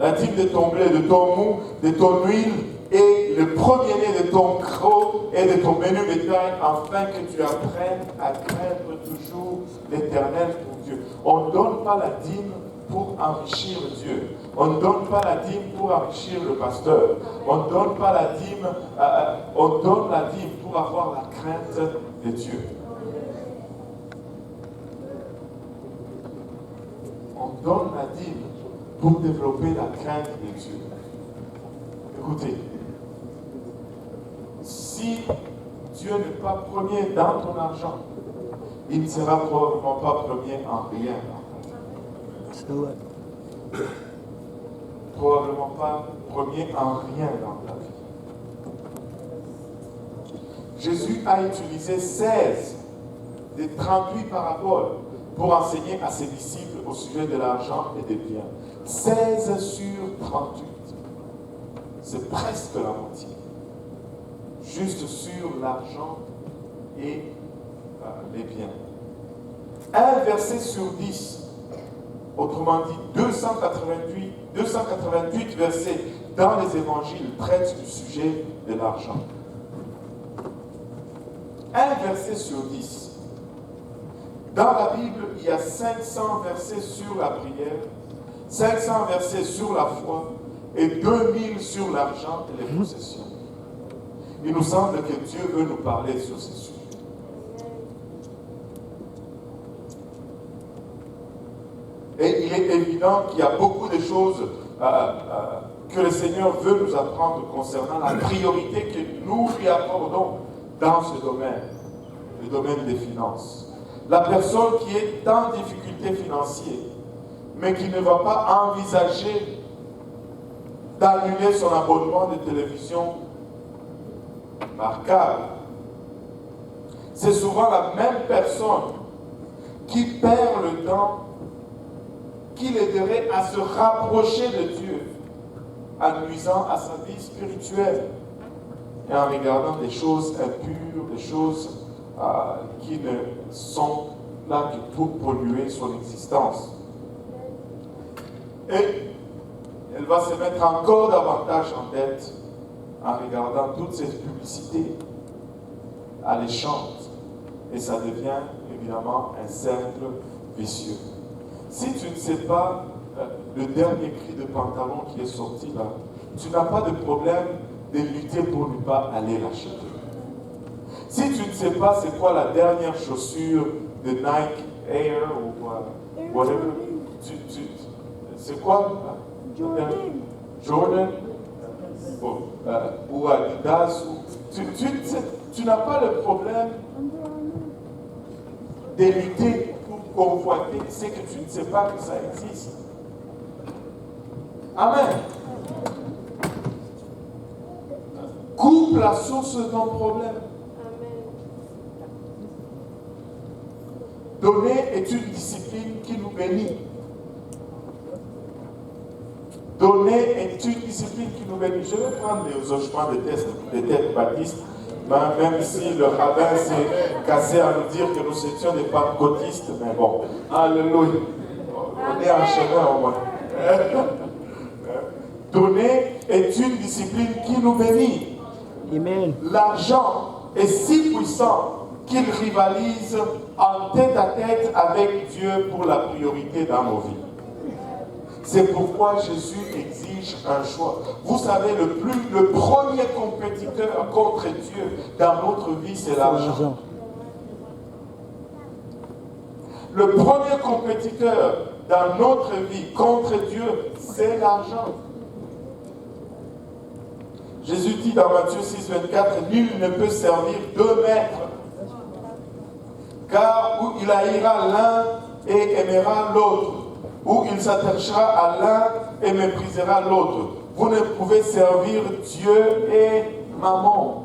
la dîme de ton blé, de ton mou, de ton huile, et le premier-né de ton gros et de ton menu bétail, afin que tu apprennes à craindre toujours l'Éternel ton Dieu. On ne donne pas la dîme pour enrichir Dieu. On ne donne pas la dîme pour enrichir le pasteur. On ne donne pas la dîme, on donne la dîme pour avoir la crainte de Dieu. On donne la dîme pour développer la crainte de Dieu. Écoutez, si Dieu n'est pas premier dans ton argent, il ne sera probablement pas premier en rien. Probablement pas premier en rien dans ta vie. Jésus a utilisé 16 des 38 paraboles pour enseigner à ses disciples au sujet de l'argent et des biens. 16 sur 38. C'est presque la moitié. Juste sur l'argent et les biens. Un verset sur 10, autrement dit 288 versets dans les évangiles traitent du sujet de l'argent. Un verset sur 10. Dans la Bible, il y a 500 versets sur la prière, 500 versets sur la foi et 2000 sur l'argent et les possessions. Il nous semble que Dieu veut nous parler sur ces sujets. Et il est évident qu'il y a beaucoup de choses que le Seigneur veut nous apprendre concernant la priorité que nous lui accordons dans ce domaine, le domaine des finances. La personne qui est en difficulté financière, mais qui ne va pas envisager d'annuler son abonnement de télévision par câble. C'est souvent la même personne qui perd le temps, qui l'aiderait à se rapprocher de Dieu en nuisant à sa vie spirituelle et en regardant des choses impures, des choses qui ne sont là que pour polluer son existence. Et elle va se mettre encore davantage en tête en regardant toutes ces publicités alléchantes. Et ça devient évidemment un cercle vicieux. Si tu ne sais pas le dernier cri de pantalon qui est sorti là, tu n'as pas de problème de lutter pour ne pas aller l'acheter. Si tu ne sais pas c'est quoi la dernière chaussure de Nike Air ou whatever, c'est quoi? Jordan ou Adidas. Tu n'as pas le problème de lutter pour convoiter ce que tu ne sais pas que ça existe. Amen. Coupe la source de ton problème. Donner est une discipline qui nous bénit. Donner est une discipline qui nous bénit. Je vais prendre les hochements de tête baptistes, même si le rabbin s'est cassé à nous dire que nous étions des pentecôtistes, mais bon, alléluia. On est en chemin au moins. Donner est une discipline qui nous bénit. Amen. L'argent est si puissant qu'il rivalise en tête à tête avec Dieu pour la priorité dans nos vies. C'est pourquoi Jésus exige un choix. Vous savez, le premier compétiteur contre Dieu dans notre vie, c'est l'argent. Le premier compétiteur dans notre vie contre Dieu, c'est l'argent. Jésus dit dans Matthieu 6, 24, « Nul ne peut servir deux maîtres, car où il haïra l'un et aimera l'autre, ou il s'attachera à l'un et méprisera l'autre. Vous ne pouvez servir Dieu et Mammon. »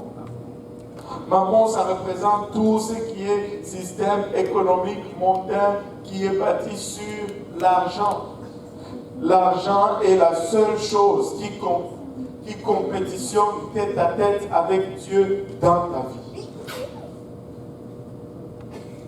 Mammon, ça représente tout ce qui est système économique mondain qui est bâti sur l'argent. L'argent est la seule chose qui compétitionne tête à tête avec Dieu dans ta vie.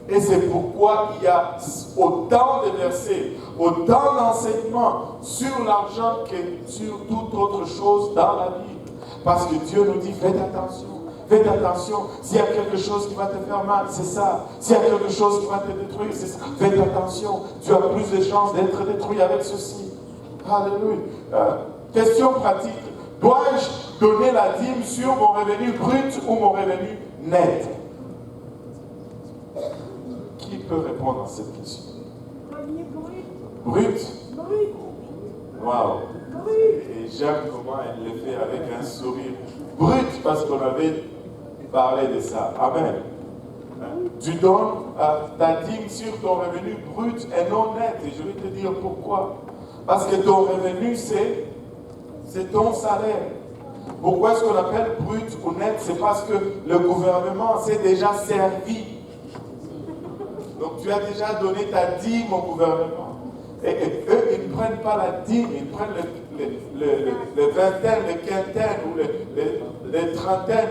Et c'est pourquoi il y a autant de versets, autant d'enseignements sur l'argent que sur toute autre chose dans la Bible. Parce que Dieu nous dit, faites attention. Faites attention, s'il y a quelque chose qui va te faire mal, c'est ça. S'il y a quelque chose qui va te détruire, c'est ça. Faites attention, tu as plus de chances d'être détruit avec ceci. Alléluia. Question pratique. Dois-je donner la dîme sur mon revenu brut ou mon revenu net? Qui peut répondre à cette question? Brut. Waouh. Et j'aime comment elle le fait avec un sourire. Brut, parce qu'on avait parlé de ça. Amen. Tu donnes ta dîme sur ton revenu brut et non net. Et je vais te dire pourquoi. Parce que ton revenu, c'est ton salaire. Pourquoi est-ce qu'on appelle brut ou net? C'est parce que le gouvernement s'est déjà servi. Donc tu as déjà donné ta dîme au gouvernement. Et eux, ils ne prennent pas la dîme, ils prennent le vingtaine, le quintaine ou les trentaines,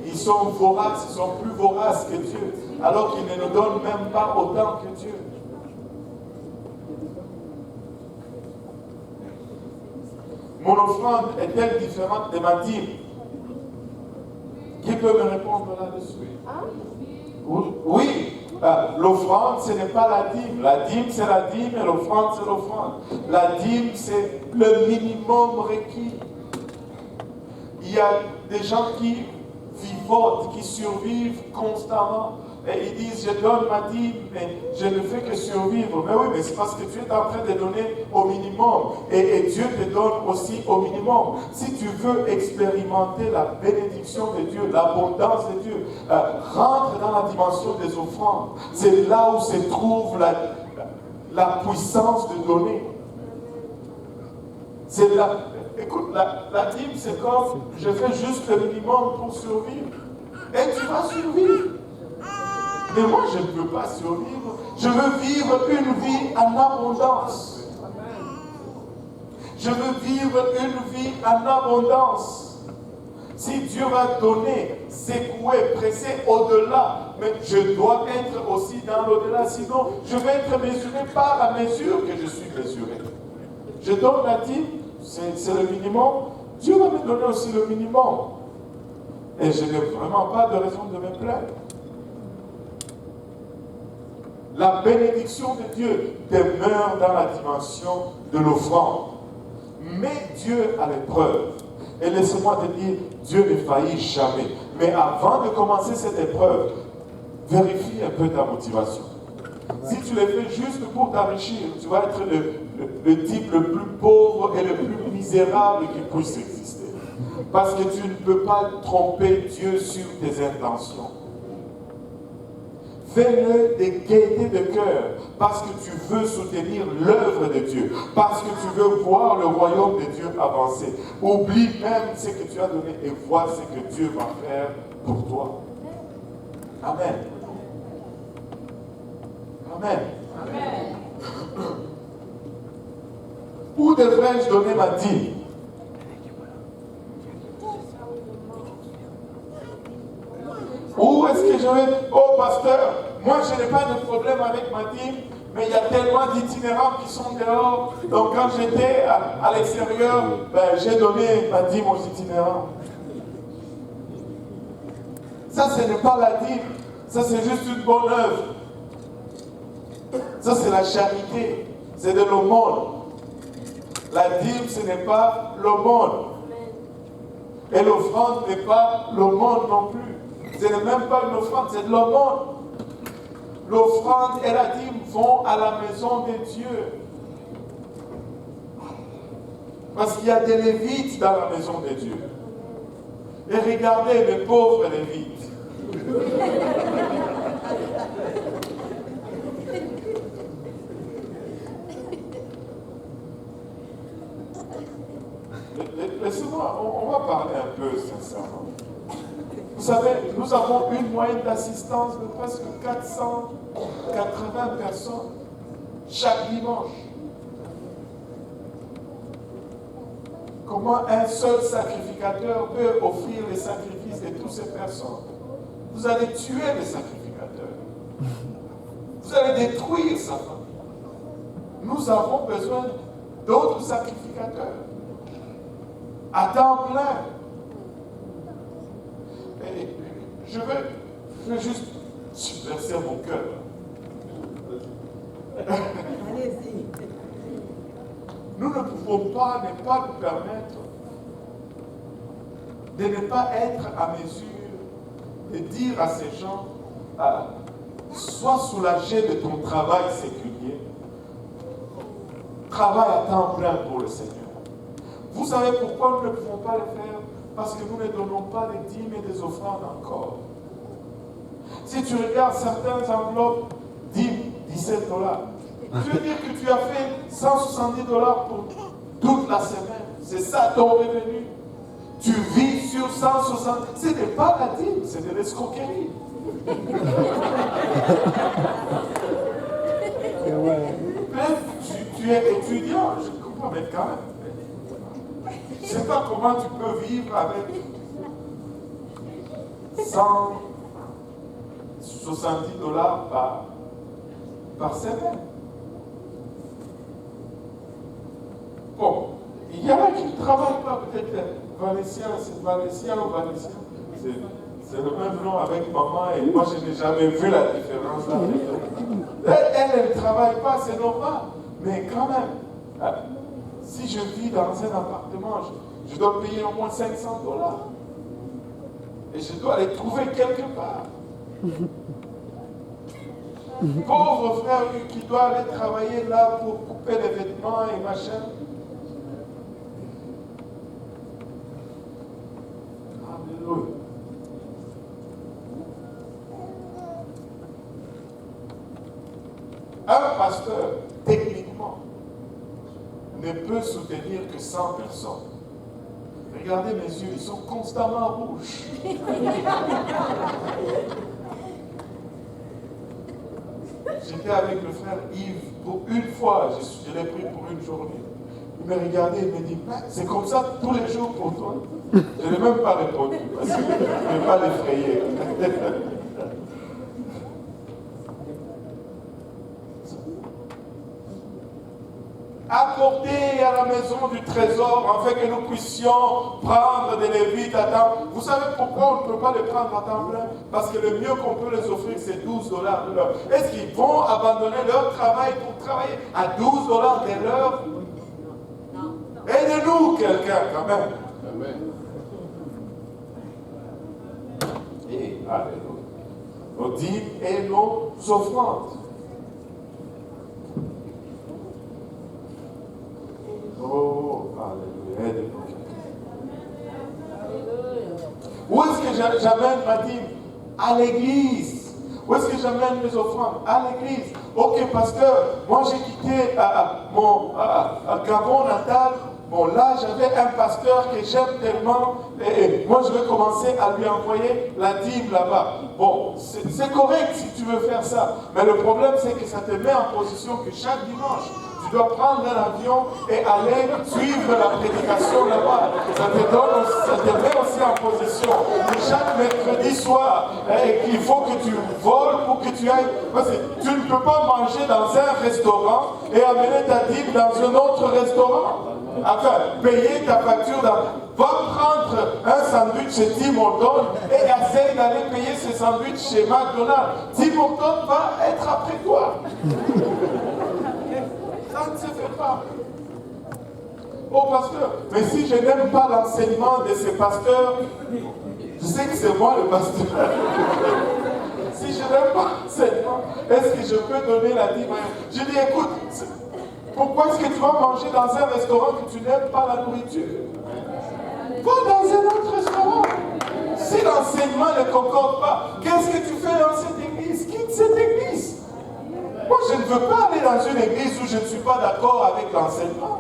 ils sont voraces, ils sont plus voraces que Dieu, alors qu'ils ne nous donnent même pas autant que Dieu. Mon offrande est-elle différente de ma dîme? Qui peut me répondre là-dessus? Oui. L'offrande, ce n'est pas la dîme. La dîme, c'est la dîme et l'offrande, c'est l'offrande. La dîme, c'est le minimum requis. Il y a des gens qui vivotent, qui survivent constamment. Et ils disent, je donne ma dîme, mais je ne fais que survivre. Mais oui, mais c'est parce que tu es en train de donner au minimum. Et Dieu te donne aussi au minimum. Si tu veux expérimenter la bénédiction de Dieu, l'abondance de Dieu, rentre dans la dimension des offrandes. C'est là où se trouve la puissance de donner. C'est là. Écoute, la dîme, c'est comme je fais juste le minimum pour survivre. Et tu vas survivre. Mais moi, je ne peux pas survivre. Je veux vivre une vie en abondance. Je veux vivre une vie en abondance. Si Dieu va donner, secouer, presser au-delà, mais je dois être aussi dans l'au-delà. Sinon, je vais être mesuré par la mesure que je suis mesuré. Je donne la dîme, c'est le minimum. Dieu va me donner aussi le minimum. Et je n'ai vraiment pas de raison de me plaindre. La bénédiction de Dieu demeure dans la dimension de l'offrande. Mais Dieu a l'épreuve. Et laisse-moi te dire, Dieu ne faillit jamais. Mais avant de commencer cette épreuve, vérifie un peu ta motivation. Si tu le fais juste pour t'enrichir, tu vas être le type le plus pauvre et le plus misérable qui puisse exister. Parce que tu ne peux pas tromper Dieu sur tes intentions. Fais-le de gaieté de cœur, parce que tu veux soutenir l'œuvre de Dieu, parce que tu veux voir le royaume de Dieu avancer. Oublie même ce que tu as donné et vois ce que Dieu va faire pour toi. Amen. Amen. Amen. Où devrais-je donner ma dîme? Où est-ce que je vais? Oh pasteur, moi je n'ai pas de problème avec ma dîme, mais il y a tellement d'itinérants qui sont dehors. Donc quand j'étais à l'extérieur, j'ai donné ma dîme aux itinérants. Ça, ce n'est pas la dîme. Ça, c'est juste une bonne œuvre. Ça, c'est la charité. C'est de l'aumône. La dîme, ce n'est pas l'aumône. Et l'offrande n'est pas l'aumône non plus. Ce n'est même pas une offrande, c'est de l'aumône. L'offrande et la dîme vont à la maison de Dieu. Parce qu'il y a des Lévites dans la maison de Dieu. Et regardez les pauvres Lévites. Laissez-moi, on va parler un peu sincèrement. Vous savez, nous avons une moyenne d'assistance de presque 480 personnes chaque dimanche. Comment un seul sacrificateur peut offrir les sacrifices de toutes ces personnes? Vous allez tuer les sacrificateurs. Vous allez détruire sa famille. Nous avons besoin d'autres sacrificateurs. À temps plein. Et je veux juste subverser mon cœur. Allez-y. Nous ne pouvons pas ne pas nous permettre de ne pas être à mesure de dire à ces gens, sois soulagé de ton travail séculier, travaille à temps plein pour le Seigneur. Vous savez pourquoi nous ne pouvons pas le faire? Parce que nous ne donnons pas les dîmes et des offrandes encore. Si tu regardes certaines enveloppes, dîmes, $17. Tu veux dire que tu as fait $170 pour toute la semaine. C'est ça ton revenu. Tu vis sur 160. Ce n'est pas la dîme, c'est de l'escroquerie. Tu es étudiant, je comprends, mais quand même. Je ne sais pas comment tu peux vivre avec $170 par semaine. Bon, il y en a qui ne travaillent pas, peut-être Valencia, c'est Valencia ou Valencia. C'est le même nom avec maman et moi je n'ai jamais vu la différence là. Elle ne travaille pas, c'est normal. Mais quand même, si je vis dans un appartement, je dois payer au moins $500. Et je dois les trouver quelque part. Pauvre frère qui doit aller travailler là pour couper les vêtements et machin. Alléluia. Un pasteur, techniquement, ne peut soutenir que 100 personnes. Regardez mes yeux, ils sont constamment rouges. J'étais avec le frère Yves pour une fois, je l'ai pris pour une journée. Il me regardait et me dit, c'est comme ça tous les jours pour toi. Je n'ai même pas répondu parce que je ne vais pas l'effrayer. Apporter à la maison du trésor afin que nous puissions prendre des lévites à temps. Vous savez pourquoi on ne peut pas les prendre à temps plein? Parce que le mieux qu'on peut les offrir, c'est $12 de l'heure. Est-ce qu'ils vont abandonner leur travail pour travailler à $12 de l'heure? Aidez-nous quelqu'un quand même. Amen. Et alléluia. Nos dîmes et nos offrandes. Oh, alléluia, aide-nous. Où est-ce que j'amène ma dîme? À l'église. Où est-ce que j'amène mes offrandes? À l'église. Ok, pasteur, moi j'ai quitté mon Gabon natal. Bon, là, j'avais un pasteur que j'aime tellement, et moi, je vais commencer à lui envoyer la dîme là-bas. Bon, c'est correct si tu veux faire ça, mais le problème, c'est que ça te met en position que chaque dimanche, tu dois prendre un avion et aller suivre la prédication là-bas. Ça te met aussi en position que chaque mercredi soir, il faut que tu voles pour que tu ailles. Parce que tu ne peux pas manger dans un restaurant et amener ta dîme dans un autre restaurant. Enfin, payer ta facture. Va prendre un sandwich chez Tim Hortons et essaye d'aller payer ce sandwich chez McDonald's. Tim Hortons va être après toi. Ça ne se fait pas. Oh pasteur, mais si je n'aime pas l'enseignement de ces pasteurs, je sais que c'est moi le pasteur. Si je n'aime pas l'enseignement, est-ce que je peux donner la dîme? Je dis, écoute, pourquoi est-ce que tu vas manger dans un restaurant que tu n'aimes pas la nourriture? Va dans un autre restaurant. Si l'enseignement ne concorde pas, qu'est-ce que tu fais dans cette église? Quitte cette église. Moi, je ne veux pas aller dans une église où je ne suis pas d'accord avec l'enseignement.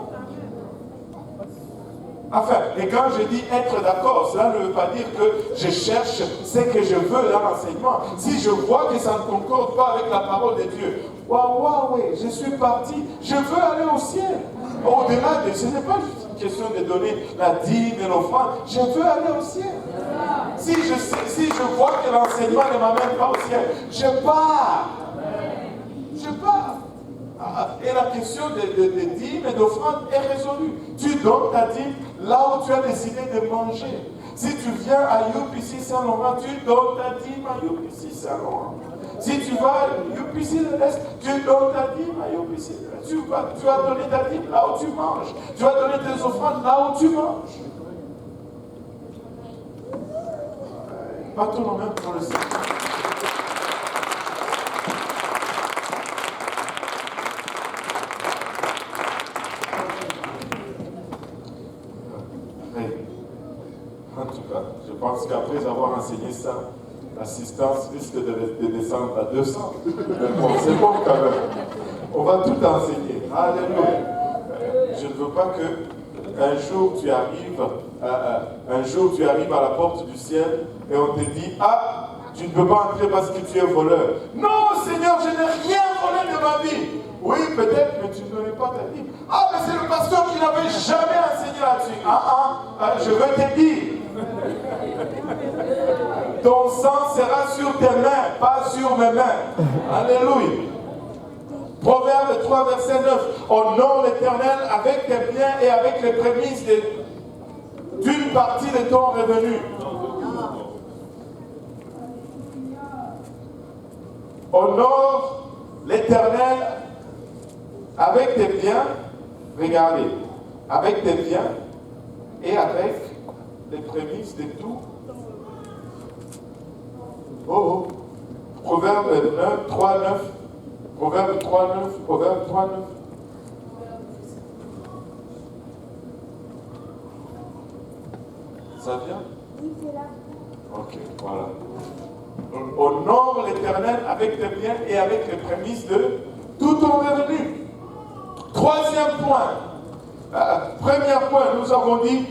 Enfin, et quand je dis être d'accord, cela ne veut pas dire que je cherche ce que je veux dans l'enseignement. Si je vois que ça ne concorde pas avec la parole de Dieu, waouh, je suis parti, je veux aller au ciel. Au-delà de ce n'est pas juste une question de donner la dîme et l'offrande, je veux aller au ciel. Si je vois que l'enseignement ne m'amène pas au ciel, je pars. Je pars. Et la question de dîme et d'offrande est résolue. Tu donnes ta dîme là où tu as décidé de manger. Si tu viens à UPC Saint-Laurent, tu donnes ta dîme à UPC Saint-Laurent. Si tu vas à UPC de l'Est, tu donnes ta dîme à UPC de l'Est. Tu vas donner ta dîme là où tu manges. Tu vas donner tes offrandes là où tu manges. Battons nos mains pour le Seigneur. En tout cas, je pense qu'après avoir enseigné ça, l'assistance risque de descendre à 200. Mais bon, c'est bon quand même. On va tout enseigner. Alléluia. Je ne veux pas que un jour tu arrives à la porte du ciel et on te dit, ah, tu ne peux pas entrer parce que tu es voleur. Non, Seigneur, je n'ai rien volé de ma vie. Oui, peut-être, mais tu ne donnais pas ta vie. Ah, mais c'est le pasteur qui n'avait jamais enseigné là-dessus. Je veux te dire. Ton sang sera sur tes mains, pas sur mes mains. Alléluia. Proverbe 3, verset 9. Honore l'Éternel avec tes biens et avec les prémices d'une partie de ton revenu. Honore l'Éternel avec tes biens, regardez, avec tes biens et avec les prémices de tout. Oh, Proverbe 3, 9. Proverbe 3.9. Proverbe 3.9. Ça vient? Oui, c'est là. Ok, voilà. Honore l'Éternel avec tes biens et avec les prémices de tout ton revenu. Troisième point. Premier point, nous avons dit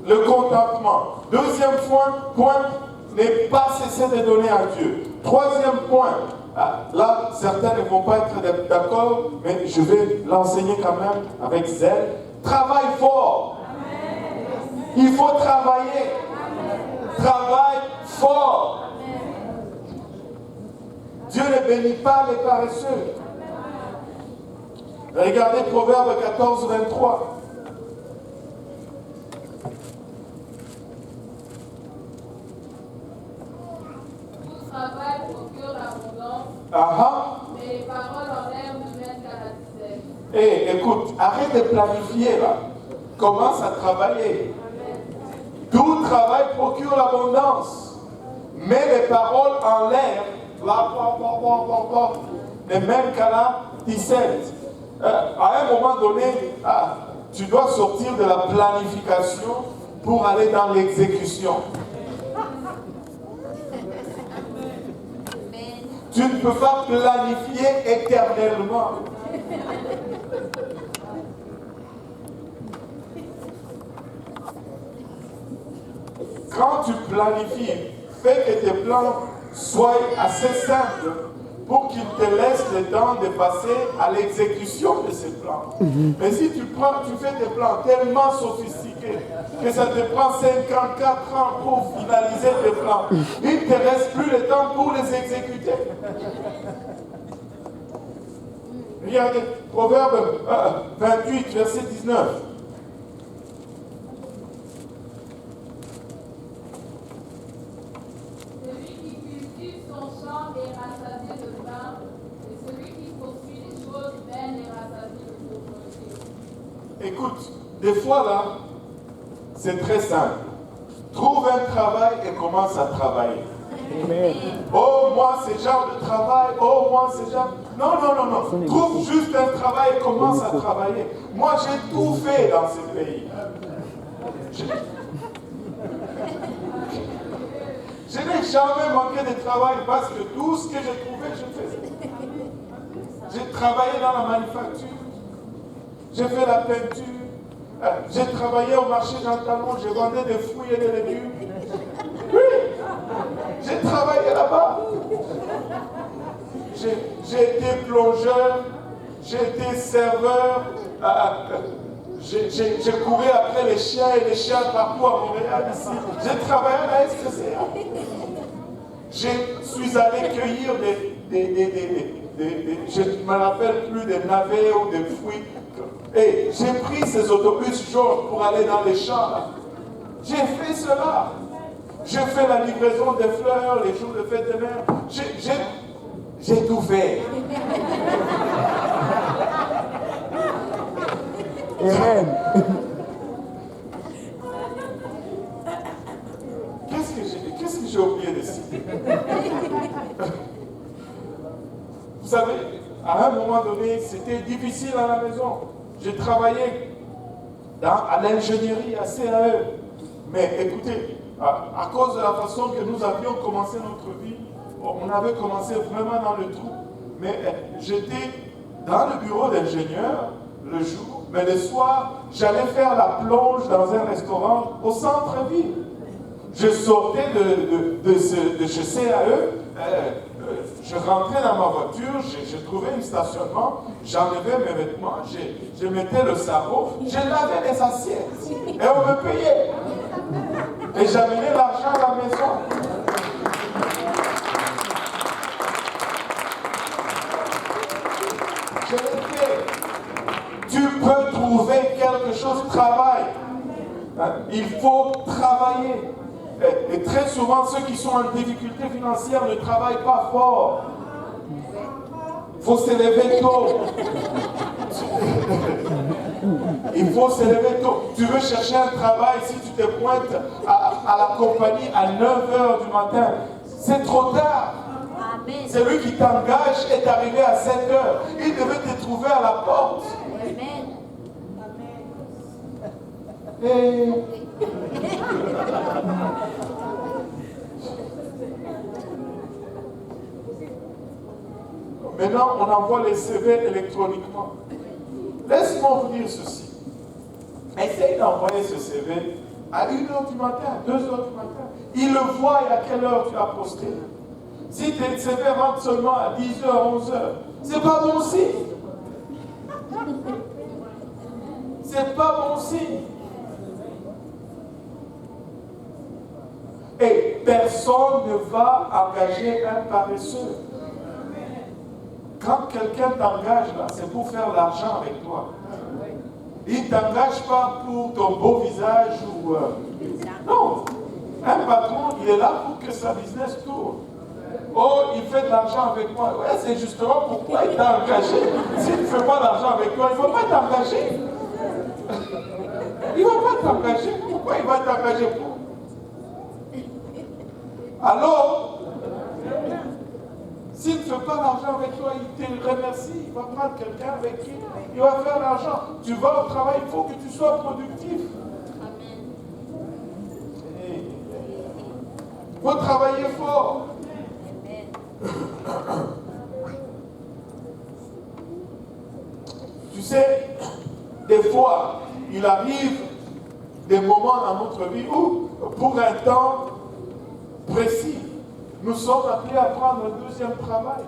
le contentement. Deuxième point, ne pas cesser de donner à Dieu. Troisième point, là, certains ne vont pas être d'accord, mais je vais l'enseigner quand même avec zèle. Travaille fort. Il faut travailler. Travaille fort. Dieu ne bénit pas les paresseux. Regardez Proverbe 14, 23. Tout travail procure l'abondance, mais les paroles en l'air ne mènent qu'à la disette. Eh, écoute, arrête de planifier là. Commence à travailler. Tout travail procure l'abondance, mais les paroles en l'air ne mènent qu'à la disette. À un moment donné, tu dois sortir de la planification pour aller dans l'exécution. Tu ne peux pas planifier éternellement. Quand tu planifies, fais que tes plans soient assez simples pour qu'ils te laissent le temps de passer à l'exécution de ces plans. Mais si tu fais des plans tellement sophistiqués que ça te prend 54 ans pour finaliser tes plans, il ne te reste plus le temps pour les exécuter. Regardez, Proverbe 28, verset 19. Celui qui cultive son champ est rassasié de pain, et celui qui poursuit les choses vaines est rassasié de pauvreté. Écoute, des fois là, c'est très simple. Trouve un travail et commence à travailler. Amen. Oh, moi, c'est genre de travail. Oh, moi, c'est genre... Non, non, non, non. Trouve juste un travail et commence à travailler. Moi, j'ai tout fait dans ce pays. Je n'ai jamais manqué de travail parce que tout ce que j'ai trouvé, je faisais. J'ai travaillé dans la manufacture. J'ai fait la peinture. J'ai travaillé au marché Jean Talon. J'ai vendu des fruits et des légumes. Oui, j'ai travaillé là-bas. J'ai été plongeur, j'ai été serveur, j'ai couru après les chiens et les chiens partout à Montréal ici. J'ai travaillé à la SCCA. Je suis allé cueillir je ne me rappelle plus des navets ou des fruits. Et j'ai pris ces autobus jaunes pour aller dans les champs. Là. J'ai fait cela. J'ai fait la livraison des fleurs, les jours de fête des mères. J'ai tout fait. Amen. Qu'est-ce que j'ai oublié de citer? Vous savez, à un moment donné, c'était difficile à la maison. J'ai travaillé à l'ingénierie, à CAE. Mais écoutez, à cause de la façon que nous avions commencé notre vie, on avait commencé vraiment dans le trou. Mais j'étais dans le bureau d'ingénieur le jour, mais le soir, j'allais faire la plonge dans un restaurant au centre-ville. Je sortais de chez CAE, je rentrais dans ma voiture, je trouvais un stationnement, j'enlevais mes vêtements, je mettais le sabot, je lavais les assiettes et on me payait. Et j'amenais l'argent à la maison. Je l'ai fait. Tu peux trouver quelque chose, travaille. Il faut travailler. Et très souvent, ceux qui sont en difficulté financière ne travaillent pas fort. Il faut se lever tôt. Il faut se lever tôt. Tu veux chercher un travail, si tu te pointes à la compagnie à 9h du matin, c'est trop tard. Amen. Celui qui t'engage est arrivé à 7 heures. Il devait te trouver à la porte. Amen. Et... Maintenant, on envoie les CV électroniquement. Laisse-moi vous dire ceci. Essaye d'envoyer ce CV à 1h du matin, 2h du matin. Il le voit et à quelle heure tu as posté. Si tes CV rentrent seulement à 10h, 11h, c'est pas bon signe. C'est pas bon signe. Et personne ne va engager un paresseux. Quand quelqu'un t'engage là, c'est pour faire l'argent avec toi. Il ne t'engage pas pour ton beau visage ou... Non. Un patron, il est là pour que sa business tourne. Oh, il fait de l'argent avec moi. Ouais, c'est justement pourquoi il t'a engagé. S'il ne fait pas d'argent avec toi, il ne va pas t'engager. Il ne va pas t'engager. Pourquoi il va t'engager pour? Alors, s'il ne fait pas l'argent avec toi, il te remercie. Il va prendre quelqu'un avec qui il va faire l'argent. Tu vas au travail, il faut que tu sois productif. Il faut travailler fort. Tu sais, des fois, il arrive des moments dans notre vie où, pour un temps précis, nous sommes appelés à prendre un deuxième travail.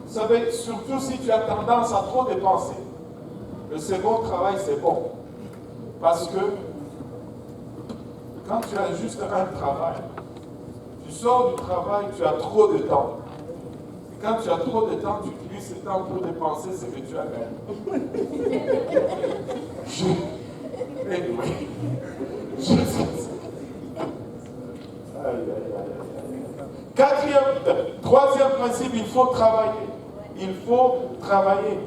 Vous savez, surtout si tu as tendance à trop dépenser. Le second travail, c'est bon. Parce que quand tu as juste un travail, tu sors du travail, tu as trop de temps. Et quand tu as trop de temps, tu utilises ce temps pour dépenser ce que tu as gagné. Troisième principe, il faut travailler. Il faut travailler.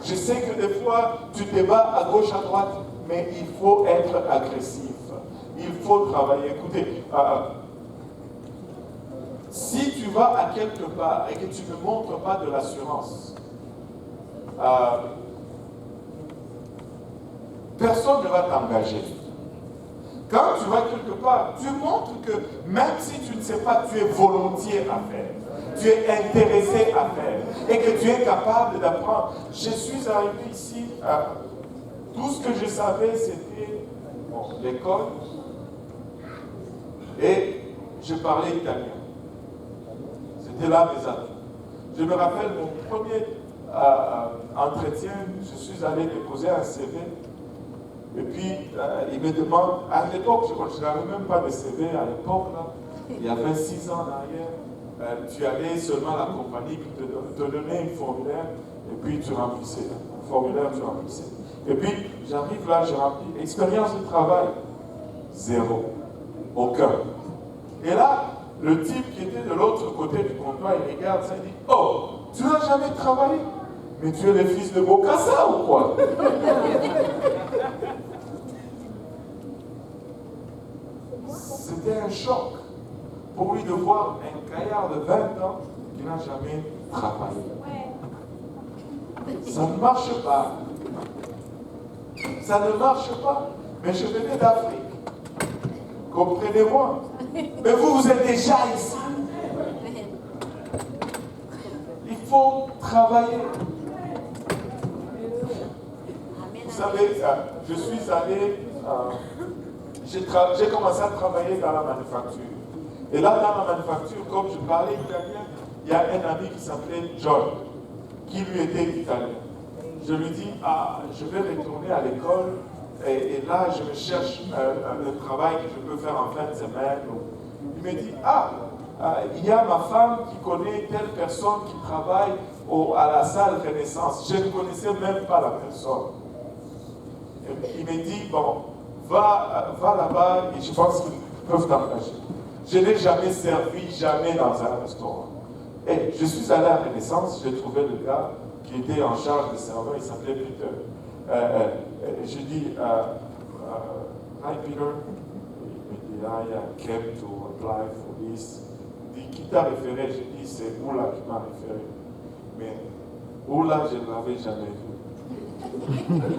Je sais que des fois, tu te bats à gauche, à droite, mais il faut être agressif. Il faut travailler. Écoutez, si tu vas à quelque part et que tu ne montres pas de l'assurance, personne ne va t'engager. Quand tu vas quelque part, tu montres que même si tu ne sais pas, tu es volontiers à faire. Tu es intéressé à faire. Et que tu es capable d'apprendre. Je suis arrivé ici, tout ce que je savais, c'était l'école. Et je parlais italien. C'était là mes atouts. Je me rappelle mon premier entretien, je suis allé déposer un CV. Et puis, il me demande, à l'époque, je n'avais même pas de CV à l'époque, là, il y avait 6 ans en arrière, tu allais seulement à la compagnie qui te donnait un formulaire, et puis tu remplissais. Un formulaire, tu remplissais. Et puis, j'arrive là, je remplis. Expérience de travail, 0. Aucun. Et là, le type qui était de l'autre côté du comptoir, il regarde ça, il dit, oh, tu n'as jamais travaillé? Mais tu es le fils de Bokassa ou quoi? C'était un choc pour lui de voir un gaillard de 20 ans qui n'a jamais travaillé. Ça ne marche pas. Ça ne marche pas. Mais je venais d'Afrique. Comprenez-moi. Mais vous êtes déjà ici. Il faut travailler. Vous savez, je suis allé... j'ai commencé à travailler dans la manufacture. Et là, dans la manufacture, comme je parlais italien, il y a un ami qui s'appelait John, qui lui était italien. Je lui dis, je vais retourner à l'école, et là, je me cherche le travail que je peux faire en fin de semaine. Il me dit, il y a ma femme qui connaît telle personne qui travaille à la salle Renaissance. Je ne connaissais même pas la personne. Et il me dit, bon, va là-bas et je pense qu'ils peuvent t'engager. Je n'ai jamais servi, jamais dans un restaurant. Et je suis allé à Renaissance, j'ai trouvé le gars qui était en charge des serveurs, il s'appelait Peter. Je dis, hi Peter. Il me dit, I came to apply for this. dit, qui t'a référé? J'ai dit, c'est Oula qui m'a référé. Mais Oula, je ne l'avais jamais vu.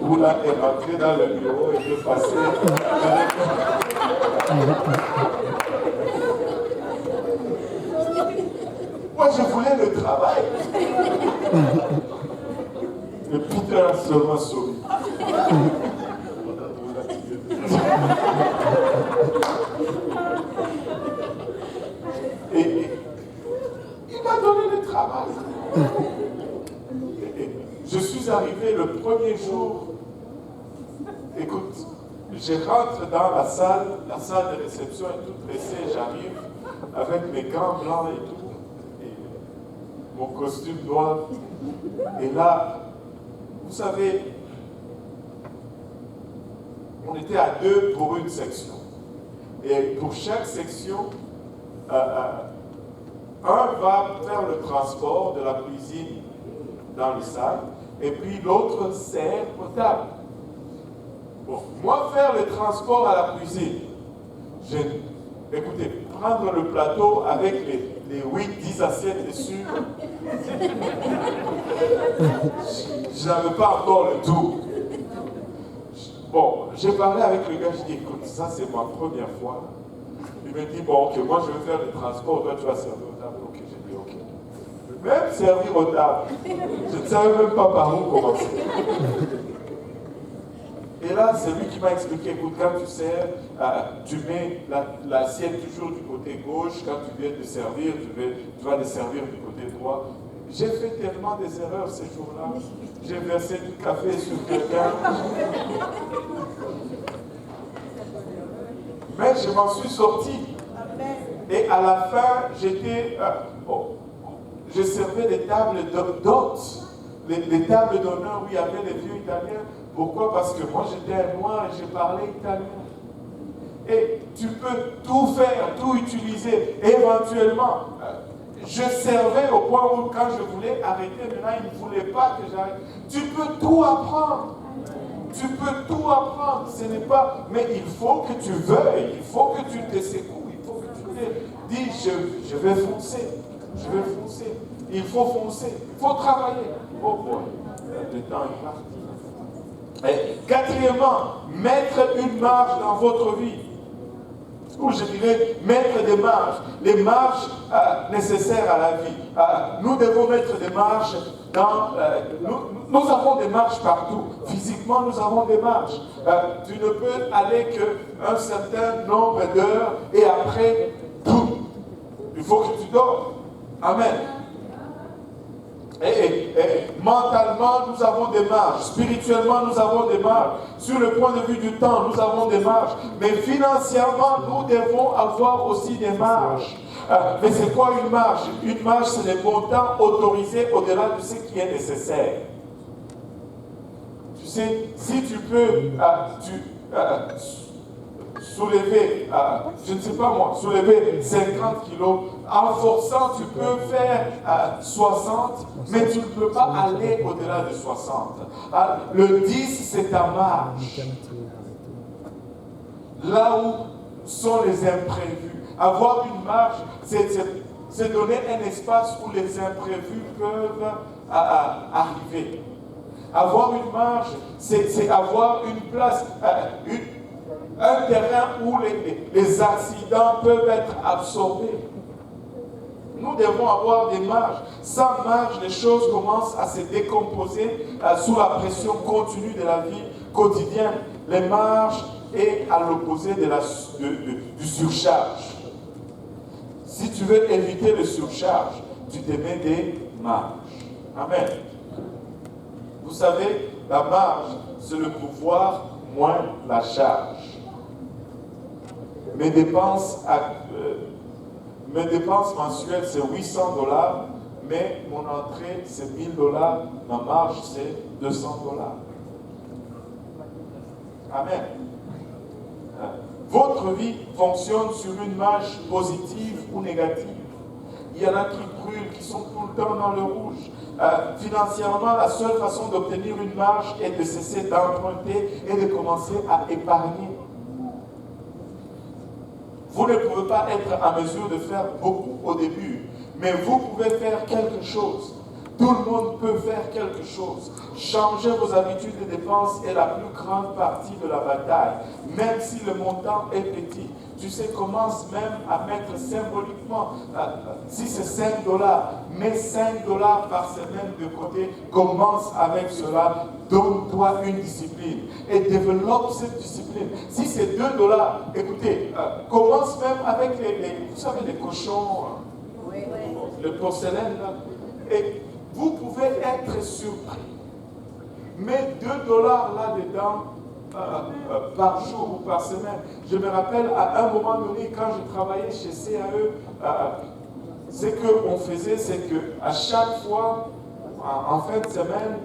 Oula est rentré dans le bureau et est passé. Moi, je voulais le travail. Et Peter a seulement souri. Et il m'a donné le travail. Et je suis arrivé le premier jour. Écoute, je rentre dans la salle de réception est toute dressée, j'arrive avec mes gants blancs et tout, et mon costume noir. Et là, vous savez, on était à 2 pour une section. Et pour chaque section, un va faire le transport de la cuisine dans les salles, et puis l'autre sert aux tables. Bon, moi, faire le transport à la cuisine, écoutez, prendre le plateau avec les 8-10 assiettes dessus, je n'avais pas encore le tout. Bon, j'ai parlé avec le gars, je dis, écoute, ça c'est ma première fois. Il me dit, bon, ok, moi je vais faire le transport, toi tu vas servir aux tables. Ok, j'ai dit, ok. Même servir aux tables, je ne savais même pas par où commencer. Et là, c'est lui qui m'a expliqué, écoute, quand tu sers, tu mets l'assiette toujours du côté gauche, quand tu viens de servir, tu vas le servir du côté droit. J'ai fait tellement des erreurs ces jours-là. J'ai versé du café sur quelqu'un. Mais je m'en suis sorti. Et à la fin, je servais des tables d'hôtes, les tables d'honneur où il y avait les vieux Italiens. Pourquoi? Parce que moi j'étais un noir et je parlais italien. Et tu peux tout faire, tout utiliser. Éventuellement, je servais au point où quand je voulais arrêter, maintenant ils ne voulaient pas que j'arrête. Tu peux tout apprendre. Tu peux tout apprendre. Ce n'est pas. Mais il faut que tu veuilles, il faut que tu te secoues, il faut que tu te dis je vais foncer. Je vais foncer. Il faut foncer. Il faut travailler. Oh boy, le temps est parti. Et quatrièmement, mettre une marge dans votre vie. Ou je dirais, mettre des marges. Les marges nécessaires à la vie. Nous devons mettre des marges dans... nous avons des marges partout. Physiquement, nous avons des marges. Tu ne peux aller qu'un certain nombre d'heures et après, tout. Il faut que tu dors. Amen. Et mentalement, nous avons des marges. Spirituellement, nous avons des marges. Sur le point de vue du temps, nous avons des marges. Mais financièrement, nous devons avoir aussi des marges. Mais c'est quoi une marge? Une marge, c'est les montants autorisés au-delà de ce qui est nécessaire. Tu sais, si tu peux soulever, je ne sais pas moi, soulever 50 kilos, en forçant, tu peux faire 60, mais tu ne peux pas aller au-delà de 60. Le 10, c'est ta marge. Là où sont les imprévus. Avoir une marge, c'est donner un espace où les imprévus peuvent arriver. Avoir une marge, c'est avoir une place, un terrain où les accidents peuvent être absorbés. Nous devons avoir des marges. Sans marge, les choses commencent à se décomposer sous la pression continue de la vie quotidienne. Les marges est à l'opposé du surcharge. Si tu veux éviter le surcharge, tu te mets des marges. Amen. Vous savez, la marge, c'est le pouvoir moins la charge. Mes dépenses mensuelles, c'est $800, mais mon entrée, c'est $1000. Ma marge, c'est $200. Amen. Votre vie fonctionne sur une marge positive ou négative. Il y en a qui brûlent, qui sont tout le temps dans le rouge. Financièrement, la seule façon d'obtenir une marge est de cesser d'emprunter et de commencer à épargner. Vous ne pouvez pas être en mesure de faire beaucoup au début, mais vous pouvez faire quelque chose. Tout le monde peut faire quelque chose. Changer vos habitudes de dépenses est la plus grande partie de la bataille, même si le montant est petit. Tu sais, commence même à mettre symboliquement, si c'est 5 $, mets 5 $ par semaine de côté, commence avec cela, donne-toi une discipline et développe cette discipline. Si c'est 2 $, écoutez, commence même avec vous savez, les cochons, le porcelaine là, et vous pouvez être surpris. Mets 2 $ là-dedans par jour ou par semaine. Je me rappelle à un moment donné, quand je travaillais chez CAE, ce qu'on faisait, c'est qu'à chaque fois, en fin de semaine,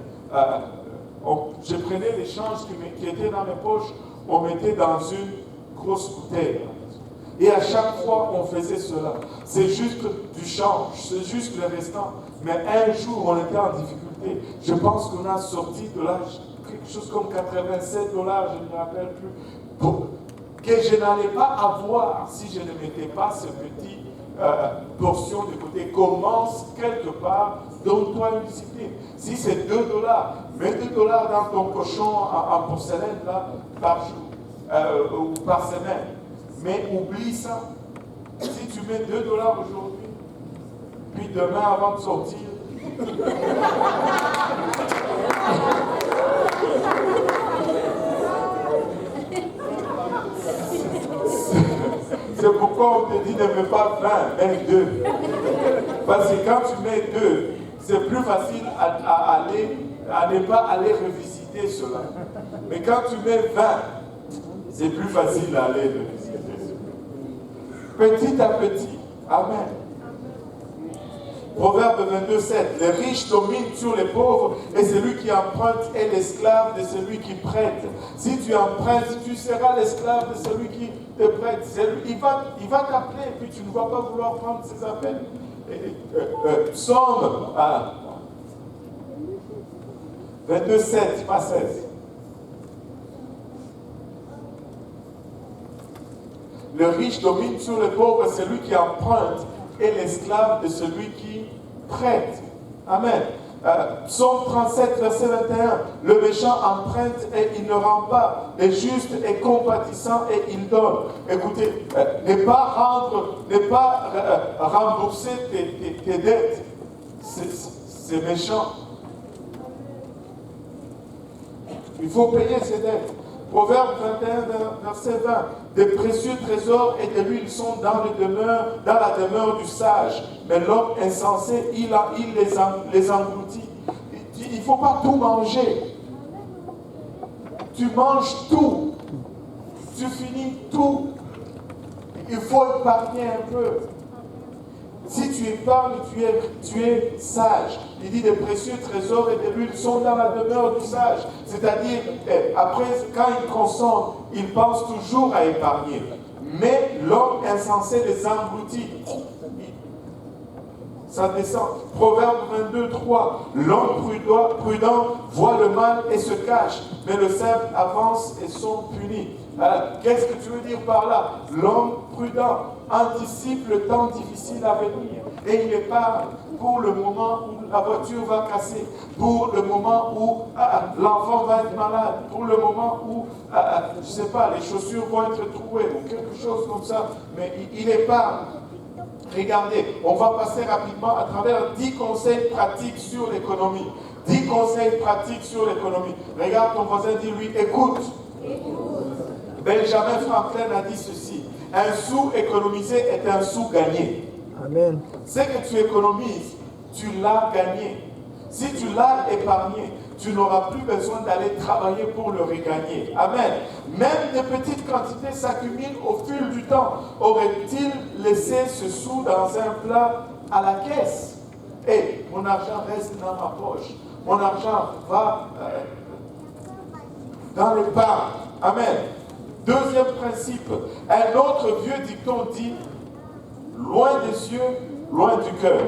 je prenais les changes qui étaient dans mes poches, on mettait dans une grosse bouteille. Et à chaque fois, on faisait cela. C'est juste du change, c'est juste le restant. Mais un jour, on était en difficulté. Je pense qu'on a sorti de là quelque chose comme 87 $, je ne me rappelle plus, que je n'allais pas avoir si je ne mettais pas ce petit portion de côté. Commence quelque part, donne-toi une discipline. Si c'est 2 $, mets 2 $ dans ton cochon en porcelaine là, par jour ou par semaine. Mais oublie ça. Si tu mets 2 $ aujourd'hui, puis demain avant de sortir, c'est pourquoi on te dit ne mets pas 20, mets 2. Parce que quand tu mets 2, c'est plus facile à ne pas aller revisiter cela. Mais quand tu mets 20, c'est plus facile à aller revisiter cela. Petit à petit. Amen. Proverbe 22, 7. Les riches dominent sur les pauvres et celui qui emprunte est l'esclave de celui qui prête. Si tu empruntes, tu seras l'esclave de celui qui te prête. Il va t'appeler et puis tu ne vas pas vouloir prendre ses appels. Psaume 22, 7, pas 16. Le riche domine sur les pauvres et celui qui emprunte est l'esclave de celui qui prête. Amen. Psaume 37, verset 21. Le méchant emprunte et il ne rend pas. Le juste est compatissant et il donne. Écoutez, ne pas rembourser tes dettes, c'est méchant. Il faut payer ses dettes. Proverbe 21, verset 20. Des précieux trésors et de l'huile sont dans la demeure du sage. Mais l'homme insensé, il les engloutit. Il ne faut pas tout manger. Tu manges tout. Tu finis tout. Il faut épargner un peu. Si tu épargnes, tu es sage. Il dit des précieux trésors et de l'huile sont dans la demeure du sage. C'est-à-dire, après, quand il consomme, il pense toujours à épargner. Mais l'homme insensé les engloutit. Ça descend. Proverbe 22, 3. L'homme prudent voit le mal et se cache, mais le simple avance et sont punis. Qu'est-ce que tu veux dire par là? L'homme prudent anticipe le temps difficile à venir et il épargne pour le moment où la voiture va casser, pour le moment où l'enfant va être malade, pour le moment où, je ne sais pas, les chaussures vont être trouées ou quelque chose comme ça, mais il épargne. Regardez, on va passer rapidement à travers 10 conseils pratiques sur l'économie. 10 conseils pratiques sur l'économie. Regarde ton voisin, dis-lui, écoute. Benjamin Franklin a dit ceci. Un sou économisé est un sou gagné. Amen. Ce que tu économises, tu l'as gagné. Si tu l'as épargné, tu n'auras plus besoin d'aller travailler pour le regagner. Amen. Même des petites quantités s'accumulent au fil du temps. Aurait-il laissé ce sou dans un plat à la caisse? Et mon argent reste dans ma poche. Mon argent va dans l'épargne. Amen. Deuxième principe, un autre vieux dicton dit « Loin des yeux, loin du cœur ».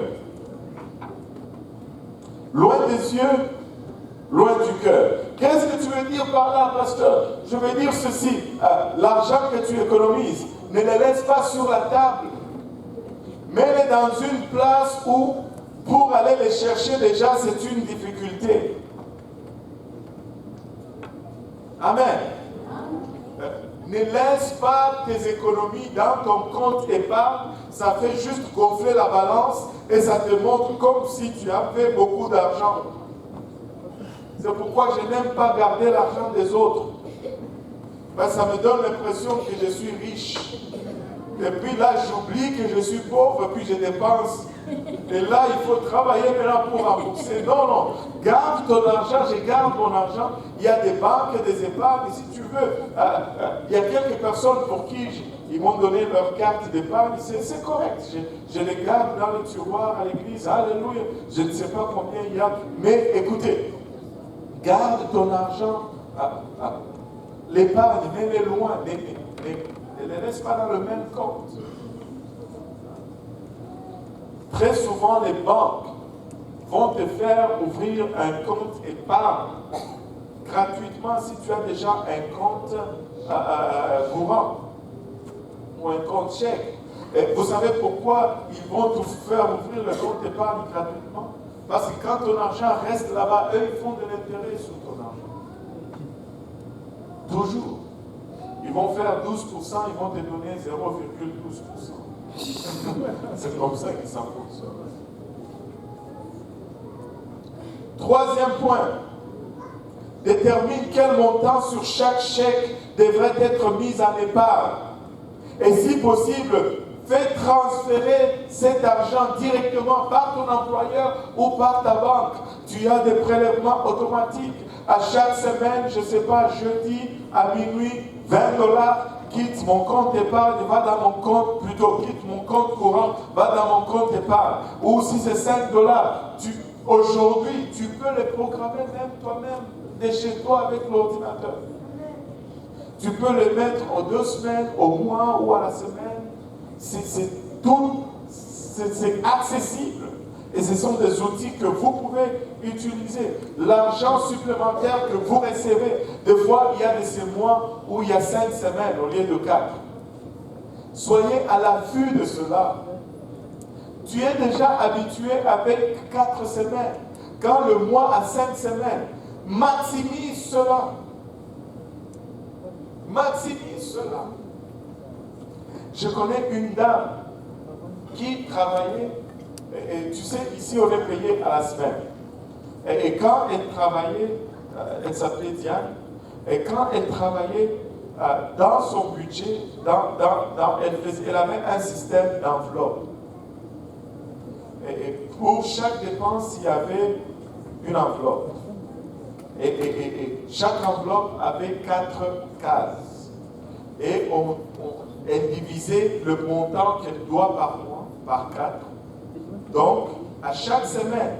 Loin des yeux, loin du cœur. Qu'est-ce que tu veux dire par là, pasteur? Je veux dire ceci, l'argent que tu économises, ne les laisse pas sur la table. Mets-les dans une place où, pour aller les chercher déjà, c'est une difficulté. Amen. Ne laisse pas tes économies dans ton compte épargne. Ça fait juste gonfler la balance et ça te montre comme si tu avais beaucoup d'argent. C'est pourquoi je n'aime pas garder l'argent des autres. Parce que ça me donne l'impression que je suis riche. Et puis là, j'oublie que je suis pauvre, puis je dépense. Et là, il faut travailler maintenant pour rembourser. Non, non. Garde ton argent, je garde mon argent. Il y a des banques et des épargnes. Si tu veux, il y a quelques personnes pour qui ils m'ont donné leur carte d'épargne. C'est correct. Je les garde dans le tiroir à l'église. Alléluia. Je ne sais pas combien il y a. Mais écoutez, garde ton argent. L'épargne, mets-les loin. Ne les laisse pas dans le même compte. Très souvent, les banques vont te faire ouvrir un compte épargne gratuitement si tu as déjà un compte courant ou un compte chèque. Et vous savez pourquoi ils vont te faire ouvrir le compte épargne gratuitement? Parce que quand ton argent reste là-bas, eux, ils font de l'intérêt sur ton argent. Toujours. Ils vont faire 12%, ils vont te donner 0,12%. C'est comme ça que ça fonctionne. Troisième point. Détermine quel montant sur chaque chèque devrait être mis en épargne. Et si possible, fais transférer cet argent directement par ton employeur ou par ta banque. Tu as des prélèvements automatiques. À chaque semaine, je ne sais pas, jeudi à minuit, $20, quitte mon compte épargne, va dans mon compte, plutôt quitte mon compte courant, va dans mon compte épargne. Ou si c'est $5, aujourd'hui, tu peux les programmer même toi-même, de chez toi avec l'ordinateur. Tu peux les mettre en 2 semaines, au mois ou à la semaine. C'est accessible. Et ce sont des outils que vous pouvez utiliser. L'argent supplémentaire que vous recevez, des fois, il y a de ces mois où il y a 5 semaines au lieu de 4. Soyez à l'affût de cela. Tu es déjà habitué avec 4 semaines. Quand le mois a 5 semaines, maximise cela. Maximise cela. Je connais une dame qui travaillait. Et tu sais, ici, on est payé à la semaine. Et quand elle travaillait, elle s'appelait Diane, et quand elle travaillait dans son budget, elle avait un système d'enveloppe. Et pour chaque dépense, il y avait une enveloppe. Et chaque enveloppe avait 4 cases. Et elle divisait le montant qu'elle doit par mois par 4. Donc, à chaque semaine,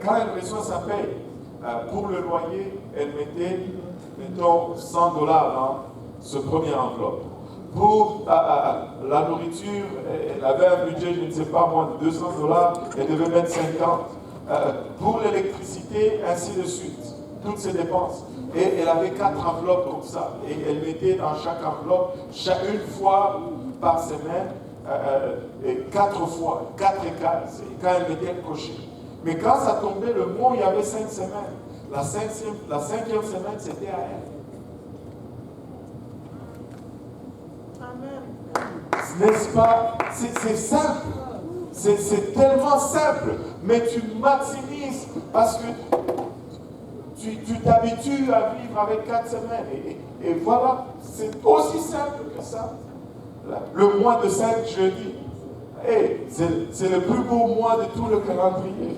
quand elle reçoit sa paye, pour le loyer, elle mettait, mettons, $100 dans ce premier enveloppe. Pour la nourriture, elle avait un budget, je ne sais pas moi, de $200, elle devait mettre 50. Pour l'électricité, ainsi de suite. Toutes ces dépenses. Et elle avait 4 enveloppes comme ça. Et elle mettait dans chaque enveloppe, une fois par semaine, 4 fois, 4 cases. Et quand elle mettait, elle cochait. Mais quand ça tombait le mois où il y avait 5 semaines, la cinquième semaine, c'était à elle. Amen. N'est-ce pas? C'est simple. C'est tellement simple. Mais tu maximises parce que tu t'habitues à vivre avec 4 semaines. Et voilà, c'est aussi simple que ça. Le mois de 5 jeudis, c'est le plus beau mois de tout le calendrier.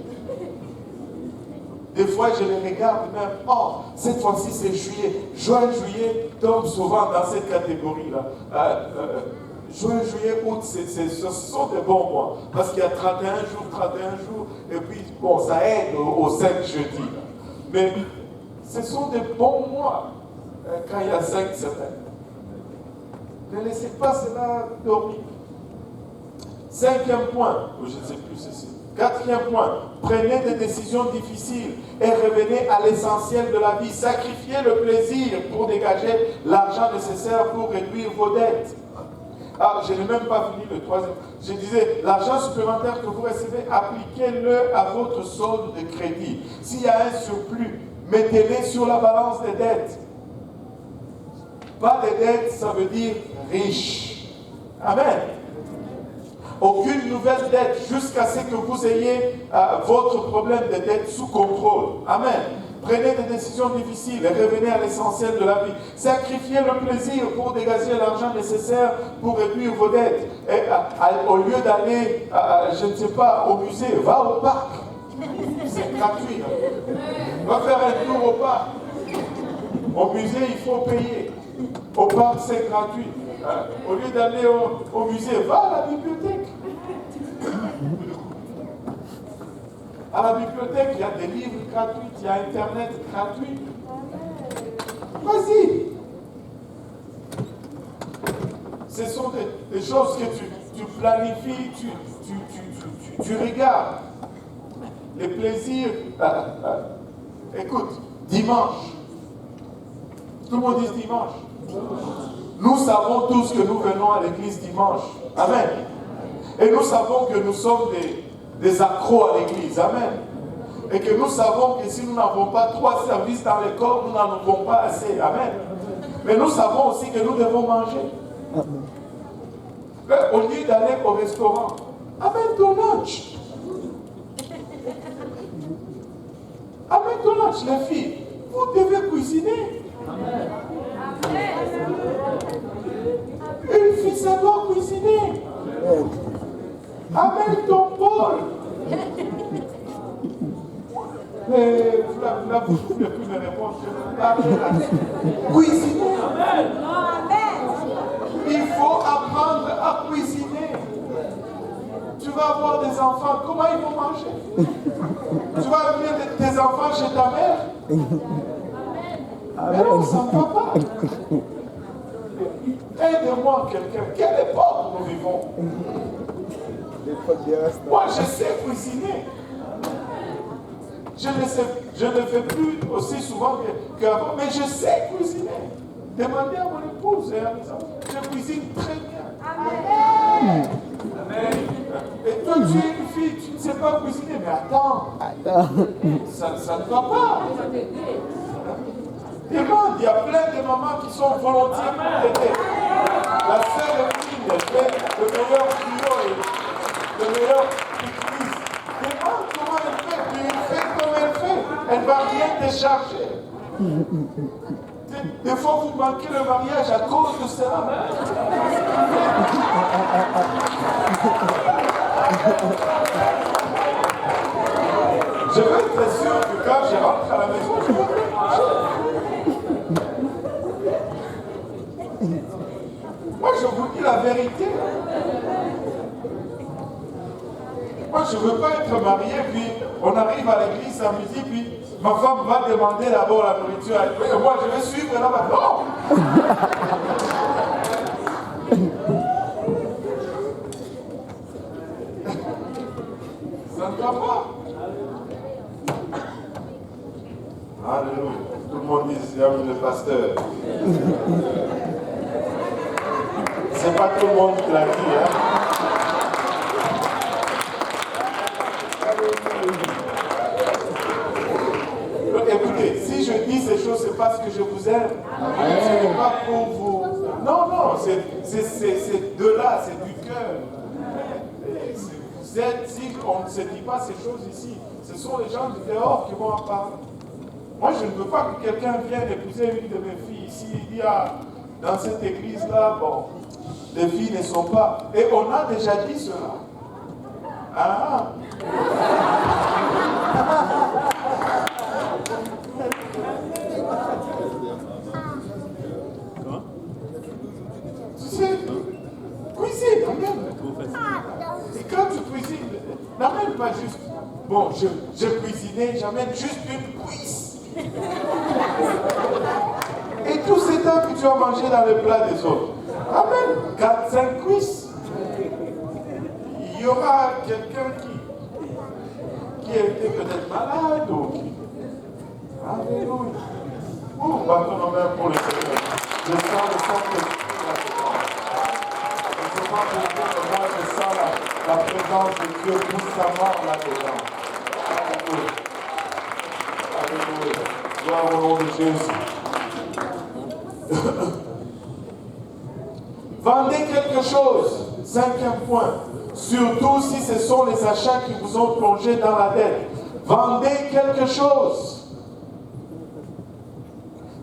Des fois, je les regarde même. Oh, cette fois-ci, c'est juillet. Juin, juillet tombe souvent dans cette catégorie-là. Juin, juillet, août, ce sont des bons mois. Parce qu'il y a 31 jours. Et puis, bon, ça aide aux 5 jeudis. Mais ce sont des bons mois quand il y a 5 semaines. Ne laissez pas cela dormir. 5e point, je ne sais plus, Quatrième point, prenez des décisions difficiles et revenez à l'essentiel de la vie. Sacrifiez le plaisir pour dégager l'argent nécessaire pour réduire vos dettes. Ah, je n'ai même pas fini le troisième. Je disais, l'argent supplémentaire que vous recevez, appliquez-le à votre solde de crédit. S'il y a un surplus, mettez-les sur la balance des dettes. Pas des dettes, ça veut dire riche. Amen. Aucune nouvelle dette jusqu'à ce que vous ayez votre problème de dette sous contrôle. Amen. Prenez des décisions difficiles et revenez à l'essentiel de la vie. Sacrifiez le plaisir pour dégager l'argent nécessaire pour réduire vos dettes. Et, au lieu d'aller, je ne sais pas, au musée, va au parc. C'est gratuit. Va faire un tour au parc. Au musée, il faut payer. Au parc, c'est gratuit. Au lieu d'aller au musée, va à la bibliothèque. À la bibliothèque, il y a des livres gratuits, il y a Internet gratuit. Vas-y. Ce sont des choses que tu planifies, tu regardes. Les plaisirs. Écoute, dimanche. Tout le monde dit dimanche. Nous savons tous que nous venons à l'église dimanche. Amen. Et nous savons que nous sommes des accros à l'église. Amen. Et que nous savons que si nous n'avons pas 3 services dans le corps, nous n'en avons pas assez. Amen. Mais nous savons aussi que nous devons manger. Au lieu d'aller au restaurant, amène ton lunch. Amène ton lunch, les filles. Vous devez cuisiner. Une fille, ça doit cuisiner. Amène ton bol. Mais là, vous ne pouvez plus me répondre. Cuisiner. Il faut apprendre à cuisiner. Tu vas avoir des enfants, comment ils vont manger? Tu vas amener tes enfants chez ta mère? Mais non, ça ne va pas. Aide-moi quelqu'un. Quelle époque nous vivons? Moi, je sais cuisiner. Je ne fais plus aussi souvent qu'avant, mais je sais cuisiner. Demandez à mon épouse et à mes enfants. Je cuisine très bien. Amen. Amen. Et toi, tu es une fille, tu ne sais pas cuisiner, mais attends. Ça ne va pas. Demande, il y a plein de mamans qui sont volontiers pour t'aider. La sœur Evelyne, elle fait le meilleur tuyau et le meilleur pique-nique. Demande comment elle fait, puis elle fait comme elle fait. Elle ne va rien décharger. Des fois, vous manquez le mariage à cause de cela. Je veux être sûr que quand je rentre à la maison, je peux bien manger. Moi, je vous dis la vérité. Moi, je ne veux pas être marié, puis on arrive à l'église à midi, puis ma femme va demander d'abord la nourriture. Et moi, je vais suivre là-bas. Non! Ça ne va pas. Alléluia. Tout le monde dit, c'est le pasteur. C'est pas tout le monde qui l'a dit, hein. Écoutez, si je dis ces choses, c'est parce que je vous aime. Ce n'est pas pour vous. Non, non, c'est de là, c'est du cœur. Vous êtes, si on ne se dit pas ces choses ici, ce sont les gens du dehors qui vont en parler. Moi, je ne veux pas que quelqu'un vienne épouser une de mes filles ici. Il dit, ah, dans cette église-là, bon, les filles ne sont pas. Et on a déjà dit cela. Ah! Tu sais, cuisine, même. Et quand tu cuisines, n'amène pas juste. Bon, je cuisinais, j'amène juste une cuisse. Et tout ce temps que tu as mangé dans le plat des autres, amène 4-5 cuisses. Il y aura quelqu'un qui était peut-être malade ou qui... Alléluia. Battons nos mains pour le Seigneur. Je sens le Saint-Esprit là-dedans. Je ne sais pas pour vous, mais moi je sens la présence de Dieu puissamment là-dedans. Alléluia. Alléluia. Gloire au nom de Jésus. Vendez quelque chose. 5e point. Surtout si ce sont les achats qui vous ont plongé dans la dette. Vendez quelque chose.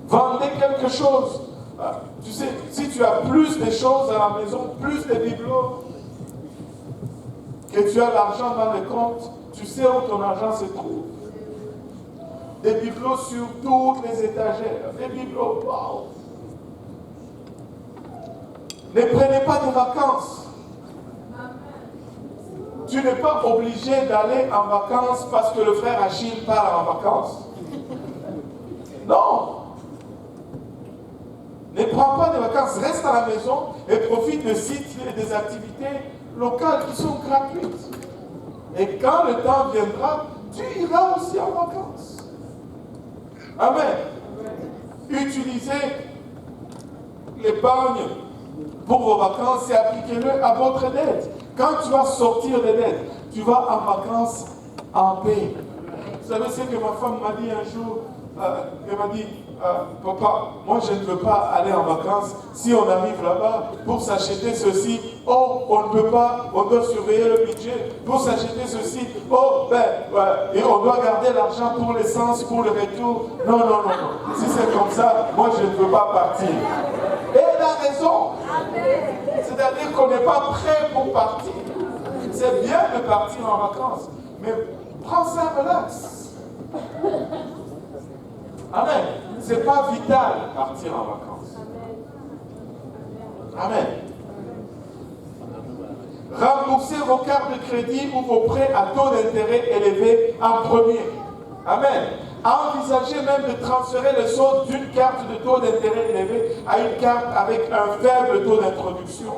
Vendez quelque chose. Tu sais, si tu as plus de choses à la maison, plus de bibelots, que tu as l'argent dans le compte, tu sais où ton argent se trouve. Des bibelots sur toutes les étagères. Des bibelots, wow. Ne prenez pas de vacances. Tu n'es pas obligé d'aller en vacances parce que le frère Achille part en vacances. Non. Ne prends pas de vacances, reste à la maison et profite de sites et des activités locales qui sont gratuites. Et quand le temps viendra, tu iras aussi en vacances. Amen. Utilisez l'épargne pour vos vacances et appliquez-le à votre dette. Quand tu vas sortir des dettes, tu vas en vacances en paix. Vous savez ce que ma femme m'a dit un jour? Elle m'a dit, papa, moi je ne veux pas aller en vacances. Si on arrive là-bas pour s'acheter ceci, oh, on ne peut pas, on doit surveiller le budget. Pour s'acheter ceci, oh, et on doit garder l'argent pour l'essence, pour le retour. Non, non, non, non. Si c'est comme ça, moi je ne veux pas partir. Et elle a raison. C'est-à-dire qu'on n'est pas prêt pour partir. C'est bien de partir en vacances, mais prends ça relax. Amen. C'est pas vital partir en vacances. Amen. Remboursez vos cartes de crédit ou vos prêts à taux d'intérêt élevé en premier. Amen. Envisagez même de transférer le solde d'une carte de taux d'intérêt élevé à une carte avec un faible taux d'introduction.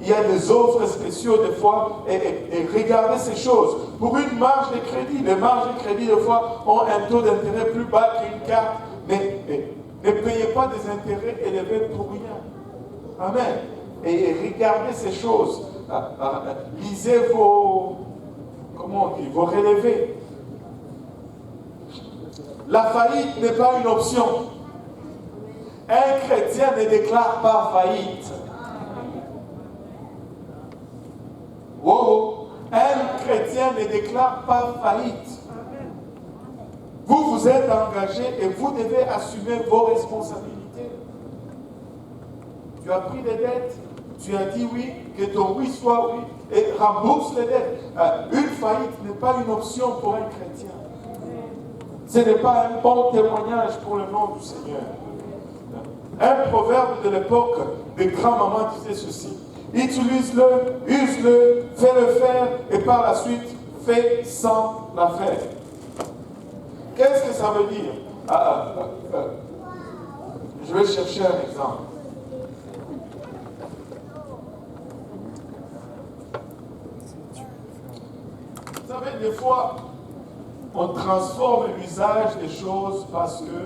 Il y a des offres spéciaux des fois et regardez ces choses. Pour une marge de crédit, les marges de crédit des fois ont un taux d'intérêt plus bas qu'une carte, mais ne payez pas des intérêts élevés pour rien. Amen. Et regardez ces choses. Lisez vos relevés. La faillite n'est pas une option. Un chrétien ne déclare pas faillite. Wow. Un chrétien ne déclare pas faillite. Vous vous êtes engagé et vous devez assumer vos responsabilités. Tu as pris des dettes, tu as dit oui, que ton oui soit oui, et rembourse les dettes. Une faillite n'est pas une option pour un chrétien. Ce n'est pas un bon témoignage pour le nom du Seigneur. Un proverbe de l'époque de grand-maman disait ceci. Utilise-le, use-le, fais-le faire et par la suite, fais sans la faire. Qu'est-ce que ça veut dire? Je vais chercher un exemple. Vous savez, des fois, on transforme l'usage des choses parce que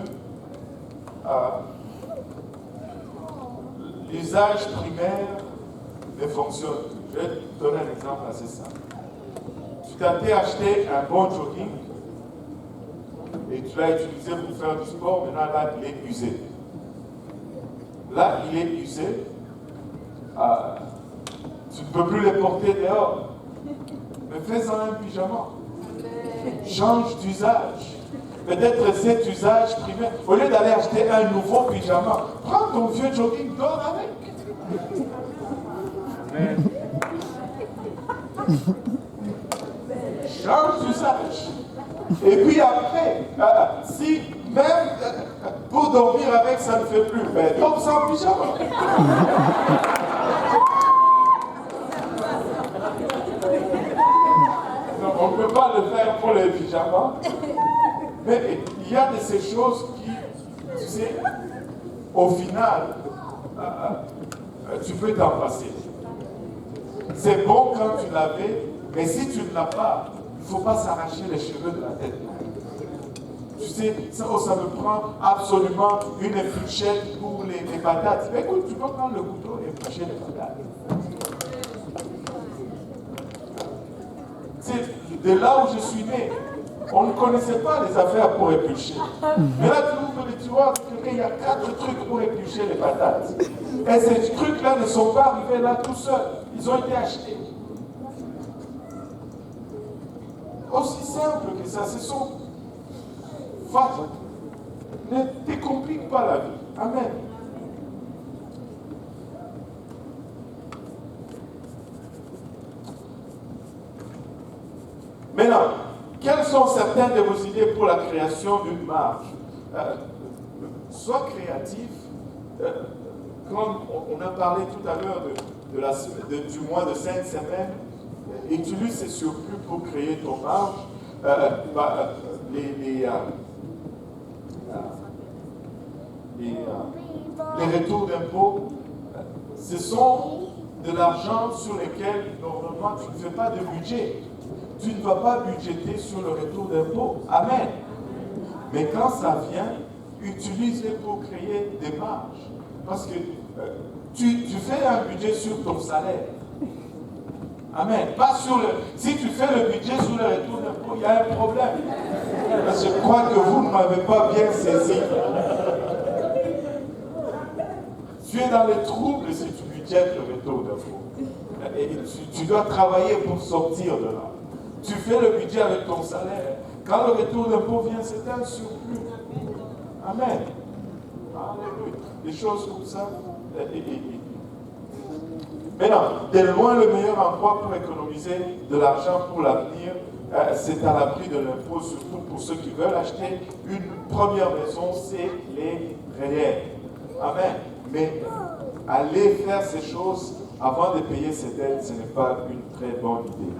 l'usage primaire ne fonctionne plus. Je vais te donner un exemple assez simple. Tu t'es acheté un bon jogging et tu l'as utilisé pour faire du sport, maintenant là il est usé. Là il est usé, tu ne peux plus le porter dehors. Mais fais-en un pyjama. Change d'usage. Peut-être cet usage primaire. Au lieu d'aller acheter un nouveau pyjama, prends ton vieux jogging, dors avec. Amen. Change d'usage. Et puis après, si même pour dormir avec ça ne fait plus, ben dors sans pyjama. On ne peut pas le faire pour les pyjamas. Mais il y a de ces choses qui, tu sais, au final, tu peux t'en passer. C'est bon quand tu l'avais, mais si tu ne l'as pas, ne faut pas s'arracher les cheveux de la tête. Tu sais, ça me prend absolument une épluchette pour les patates. Mais écoute, tu peux prendre le couteau et éplucher les patates. C'est de là où je suis né. On ne connaissait pas les affaires pour éplucher. Mais là, tu ouvres les tiroirs, il y a 4 trucs pour éplucher les patates. Et ces trucs-là ne sont pas arrivés là tout seuls. Ils ont été achetés. Aussi simple que ça, ce sont faits. Ne te complique pas la vie. Amen. Maintenant, quelles sont certaines de vos idées pour la création d'une marche? Sois créatif. Comme on a parlé tout à l'heure du mois de 5 semaines, utilise ces surplus pour créer ton marge. Les retours d'impôts, ce sont de l'argent sur lequel normalement tu ne fais pas de budget. Tu ne vas pas budgéter sur le retour d'impôts. Amen. Mais quand ça vient, utilise-les pour créer des marges. Parce que tu fais un budget sur ton salaire. Amen. Pas sur le. Si tu fais le budget sur le retour d'impôts, il y a un problème. Parce que je crois que vous ne m'avez pas bien saisi. Tu es dans les troubles si tu budgètes le retour d'impôts. Et tu dois travailler pour sortir de là. Tu fais le budget avec ton salaire. Quand le retour d'impôt vient, c'est un surplus. Amen. Alléluia. Des choses comme ça. Maintenant, de loin, le meilleur endroit pour économiser de l'argent pour l'avenir, c'est à l'abri de l'impôt, surtout pour ceux qui veulent acheter une première maison, c'est les réels. Amen. Mais aller faire ces choses avant de payer ses dettes, ce n'est pas une très bonne idée.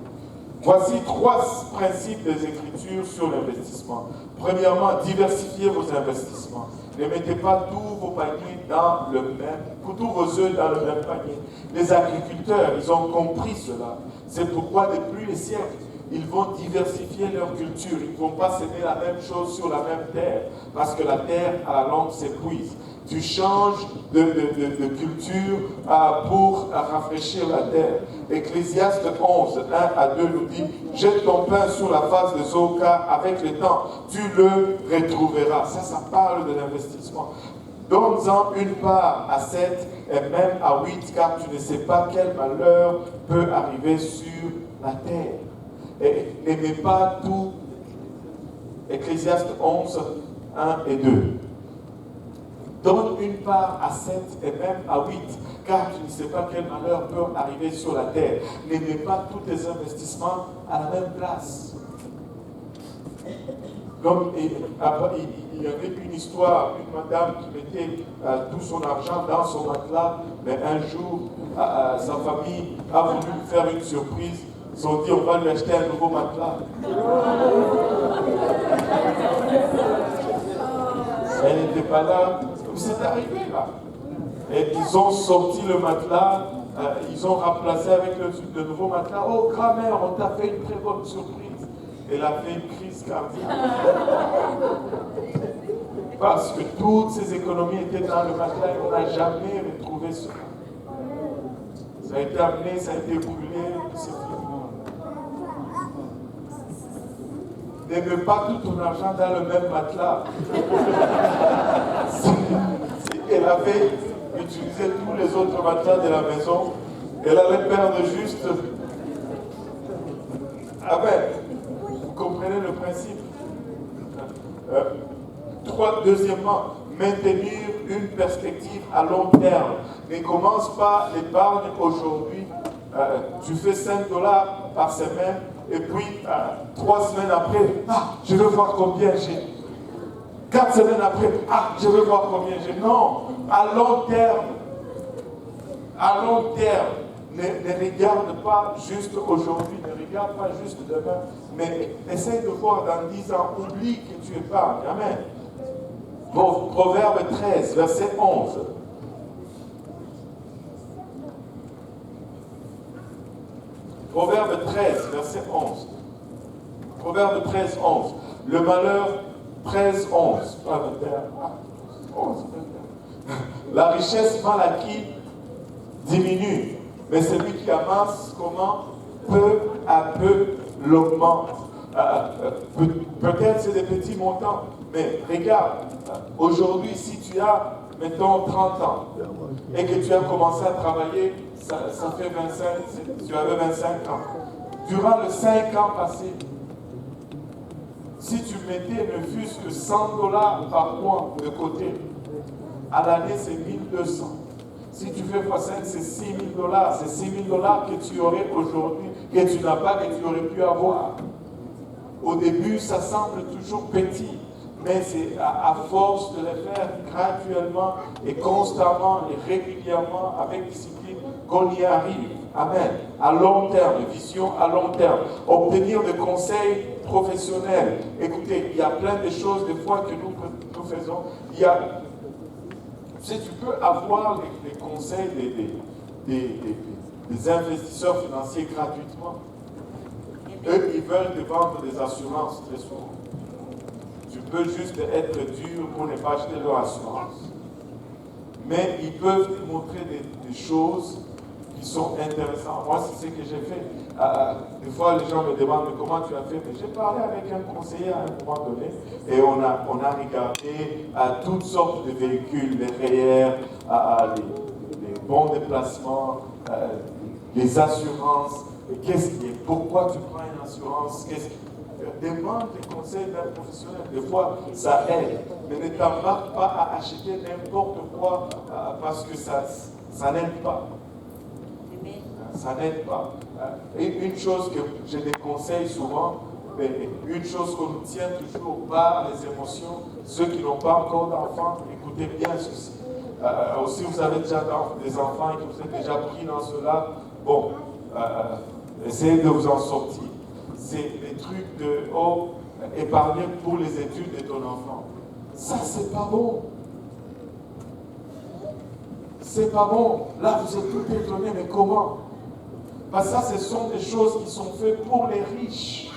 Voici 3 principes des Écritures sur l'investissement. Premièrement, diversifiez vos investissements. Ne mettez pas tous vos paniers dans le même, tous vos œufs dans le même panier. Les agriculteurs, ils ont compris cela. C'est pourquoi depuis les siècles, ils vont diversifier leur culture. Ils ne vont pas s'aimer la même chose sur la même terre, parce que la terre, à la longue, s'épuise. Tu changes de culture pour rafraîchir la terre. Ecclésiaste 11, 1 à 2 nous dit « Jette ton pain sur la face des eaux, car avec le temps, tu le retrouveras. » Ça parle de l'investissement. Donne-en une part à 7 et même à 8, car tu ne sais pas quel malheur peut arriver sur la terre. Et n'aimez pas tout. Ecclésiaste 11, 1 et 2. Donne une part à 7 et même à 8, car tu ne sais pas quel malheur peut arriver sur la terre. N'aimez pas tous tes investissements à la même place. Comme il y avait une histoire, une madame qui mettait tout son argent dans son matelas, mais un jour, sa famille a voulu lui faire une surprise. Ils ont dit, on va lui acheter un nouveau matelas. Elle n'était pas là. C'est arrivé là. Et ils ont sorti le matelas, ils ont remplacé avec le nouveau matelas. Oh, grand-mère, on t'a fait une très bonne surprise. Elle a fait une crise cardiaque. Parce que toutes ces économies étaient dans le matelas et on n'a jamais retrouvé cela. Ça a été amené, ça a été brûlé, c'est fini. Ne mets pas tout ton argent dans le même matelas. Elle avait utilisé tous les autres matelas de la maison. Elle allait perdre juste. Amen. Vous comprenez le principe? Deuxièmement, maintenir une perspective à long terme. Ne commence pas l'épargne aujourd'hui. Tu fais $5 par semaine et puis 3 semaines après, je veux voir combien j'ai. 4 semaines après, je veux voir combien j'ai. Non, à long terme. À long terme. Ne regarde pas juste aujourd'hui, ne regarde pas juste demain, mais essaye de voir dans 10 ans, oublie que tu épargnes. Amen. Proverbe 13, verset 11. Proverbe 13, verset 11. Proverbe 13, 11. Le malheur, 13, 11. Pas 21. 11, 21. La richesse mal acquise diminue, mais celui qui amasse, comment? Peu à peu l'augmente. Peut-être c'est des petits montants, mais regarde, aujourd'hui, si tu as, mettons, 30 ans, et que tu as commencé à travailler, ça fait 25, tu avais 25 ans. Durant les 5 ans passés, si tu mettais ne fût-ce que $100 par mois de côté, à l'année c'est 1200. Si tu fais x5, c'est $6000. C'est $6000 que tu aurais aujourd'hui, que tu n'as pas, que tu aurais pu avoir. Au début, ça semble toujours petit, mais c'est à force de le faire graduellement et constamment et régulièrement avec discipline qu'on y arrive. Amen. À long terme, vision à long terme. Obtenir des conseils professionnels. Écoutez, il y a plein de choses des fois que nous faisons. Tu sais, tu peux avoir les conseils des investisseurs financiers gratuitement. Eux, ils veulent te vendre des assurances très souvent. Tu peux juste être dur pour ne pas acheter leur assurance. Mais ils peuvent te montrer des choses qui sont intéressantes. Moi, c'est ce que j'ai fait. Des fois, les gens me demandent mais comment tu as fait. Mais j'ai parlé avec un conseiller à un moment donné et on a regardé toutes sortes de véhicules, les REER, les bons déplacements, les assurances. Et pourquoi tu prends une assurance? Demande des conseils d'un professionnel. Des fois, ça aide. Mais ne t'embarque pas à acheter n'importe quoi parce que ça n'aide pas. Ça n'aide pas. Et une chose que je déconseille souvent, une chose qu'on tient toujours par les émotions, ceux qui n'ont pas encore d'enfants, écoutez bien ceci. Si vous avez déjà des enfants et que vous êtes déjà pris dans cela, bon, essayez de vous en sortir. C'est les trucs de épargner pour les études de ton enfant. Ça, c'est pas bon. C'est pas bon. Là, vous êtes tout étonnés, mais comment? Parce que ça, ce sont des choses qui sont faites pour les riches,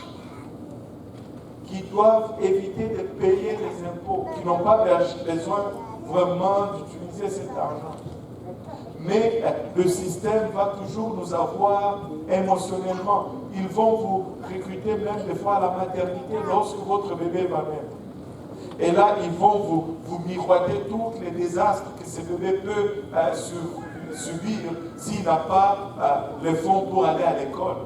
qui doivent éviter de payer les impôts, qui n'ont pas besoin vraiment d'utiliser cet argent. Mais le système va toujours nous avoir émotionnellement. Ils vont vous recruter même des fois à la maternité lorsque votre bébé va naître. Et là, ils vont vous miroiter tous les désastres que ce bébé peut subir s'il n'a pas les fonds pour aller à l'école.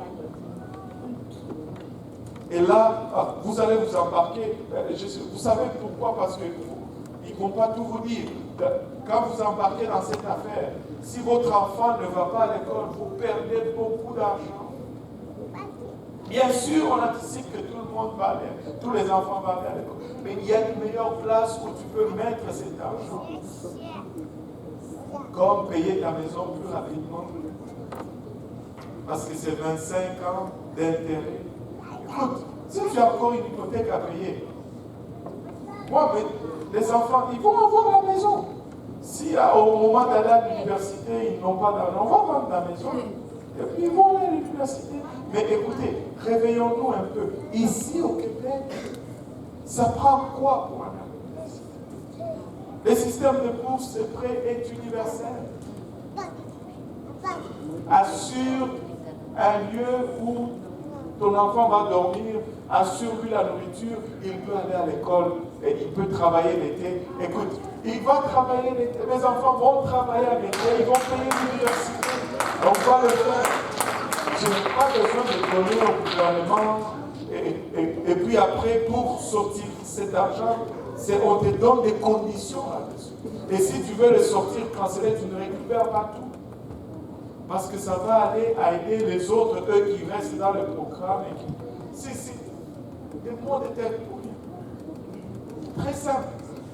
Et là, vous allez vous embarquer. Vous savez pourquoi? Parce qu'ils ne vont pas tout vous dire. Quand vous embarquez dans cette affaire, si votre enfant ne va pas à l'école, vous perdez beaucoup d'argent. Bien sûr, on anticipe que tout le monde va aller, tous les enfants vont aller à l'école. Mais il y a une meilleure place où tu peux mettre cet argent. Comme payer ta maison plus rapidement. Parce que c'est 25 ans d'intérêt. Écoute, si tu as encore une hypothèque à payer, moi, les enfants, ils vont avoir la maison. Si au moment d'aller à l'université, ils n'ont pas d'argent, on va vendre la maison. Et puis ils vont aller à l'université. Mais écoutez, réveillons-nous un peu. Ici au Québec, ça prend quoi pour aller à l'université? Le système de bourse de prêt est universel. Assure un lieu où ton enfant va dormir, assure-lui la nourriture, il peut aller à l'école et il peut travailler l'été. Écoute, il va travailler l'été, mes enfants vont travailler à l'été, ils vont payer l'université. On va le faire. Je n'ai pas besoin de donner au gouvernement et puis après, pour sortir cet argent, on te donne des conditions là-dessus. Et si tu veux le sortir, canceller, tu ne récupères pas tout. Parce que ça va aller à aider les autres, eux qui restent dans le programme. Le monde est pour rien. Très simple.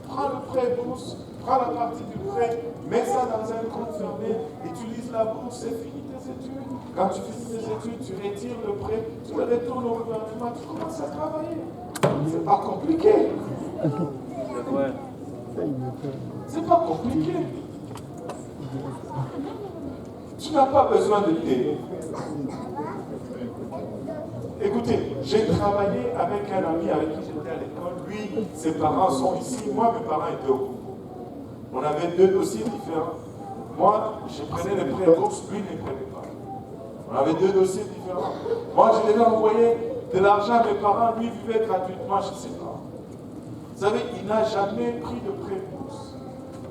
Prends le prêt bourse, prends la partie du prêt, mets ça dans un compte fermé, utilise la bourse, c'est fini tes études. Quand tu finis tes études, tu retires le prêt, tu le retournes au gouvernement, tu commences à travailler. C'est pas compliqué. C'est pas compliqué. Tu n'as pas besoin de t'aider. Écoutez, j'ai travaillé avec un ami avec qui j'étais à l'école. Lui, ses parents sont ici. Moi, mes parents étaient au Congo. On avait deux dossiers différents. Moi, je prenais les prêts bourses, lui ne les prenait pas. On avait deux dossiers différents. Moi, je devais envoyer de l'argent à mes parents, lui vivait gratuitement chez ses parents. Vous savez, il n'a jamais pris de prêt bourse.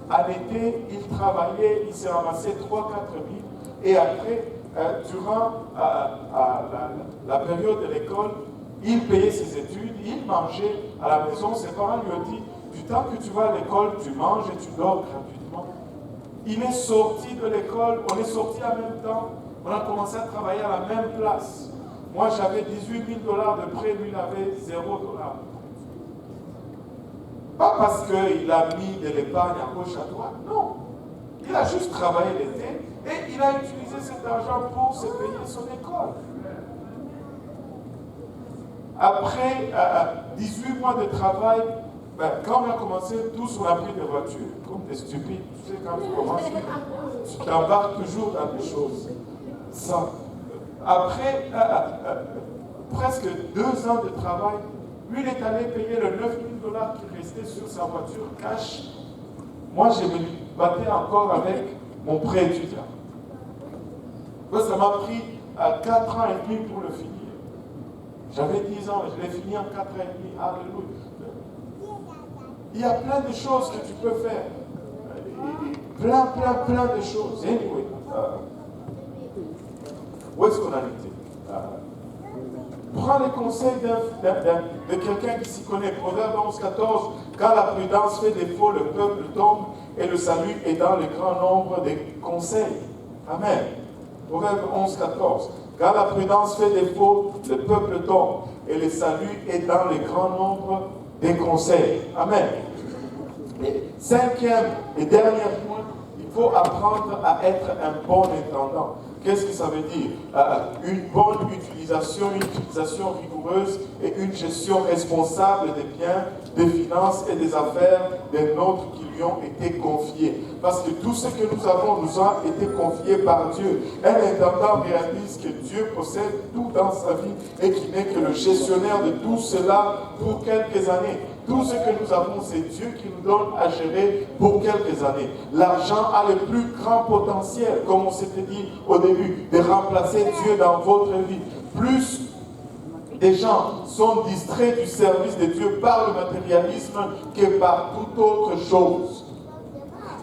À l'été, il travaillait, il s'est ramassé 3-4 000. Et après, durant la période de l'école, il payait ses études, il mangeait à la maison. Ses parents lui ont dit, du temps que tu vas à l'école, tu manges et tu dors gratuitement. Il est sorti de l'école, on est sortis en même temps, on a commencé à travailler à la même place. Moi, j'avais 18 000 $ de prêt, lui, il avait 0 $. Pas parce qu'il a mis de l'épargne à gauche à droite, non. Il a juste travaillé l'été et il a utilisé cet argent pour se payer son école. Après 18 mois de travail, quand on a commencé, tous on a pris des voitures, comme des stupides. Tu sais, quand tu commences, tu t'embarques toujours dans des choses. Ça. Après presque 2 ans de travail, lui, il est allé payer le 9 000 $ qui restait sur sa voiture cash. Moi, je me battais encore avec mon prêt étudiant. Ça m'a pris 4 ans et demi pour le finir. J'avais 10 ans, je l'ai fini en 4 ans et demi. Alléluia. Il y a plein de choses que tu peux faire. Plein de choses. Anyway, où est-ce qu'on a été? Prends les conseils de quelqu'un qui s'y connaît. Proverbe 11-14, quand la prudence fait défaut, le peuple tombe et le salut est dans le grand nombre des conseils. Amen. Proverbe 11-14, quand la prudence fait défaut, le peuple tombe et le salut est dans le grand nombre des conseils. Amen. Et 5e et dernier point, il faut apprendre à être un bon intendant. Qu'est-ce que ça veut dire? Une bonne utilisation rigoureuse et une gestion responsable des biens, des finances et des affaires des nôtres qui lui ont été confiés. Parce que tout ce que nous avons nous a été confié par Dieu. Un intendant réalise que Dieu possède tout dans sa vie et qu'il n'est que le gestionnaire de tout cela pour quelques années. Tout ce que nous avons, c'est Dieu qui nous donne à gérer pour quelques années. L'argent a le plus grand potentiel, comme on s'était dit au début, de remplacer Dieu dans votre vie. Plus des gens sont distraits du service de Dieu par le matérialisme que par toute autre chose.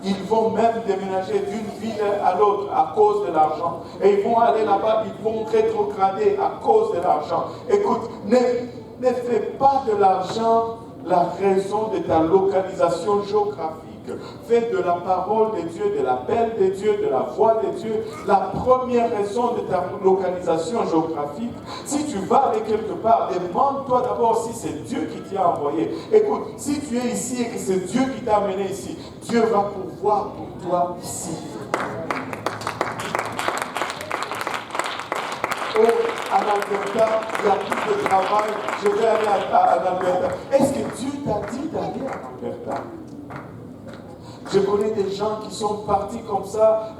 Ils vont même déménager d'une ville à l'autre à cause de l'argent. Et ils vont aller là-bas, ils vont rétrograder à cause de l'argent. Écoute, ne fais pas de l'argent la raison de ta localisation géographique. Fais de la parole de Dieu, de l'appel de Dieu, de la voix de Dieu, la première raison de ta localisation géographique. Si tu vas aller quelque part, demande-toi d'abord si c'est Dieu qui t'y a envoyé. Écoute, si tu es ici et que c'est Dieu qui t'a amené ici, Dieu va pouvoir pour toi ici. En Alberta, il y a plus de travail, je vais aller en Alberta. Est-ce que Dieu t'a dit d'aller en Alberta? Je connais des gens qui sont partis comme ça,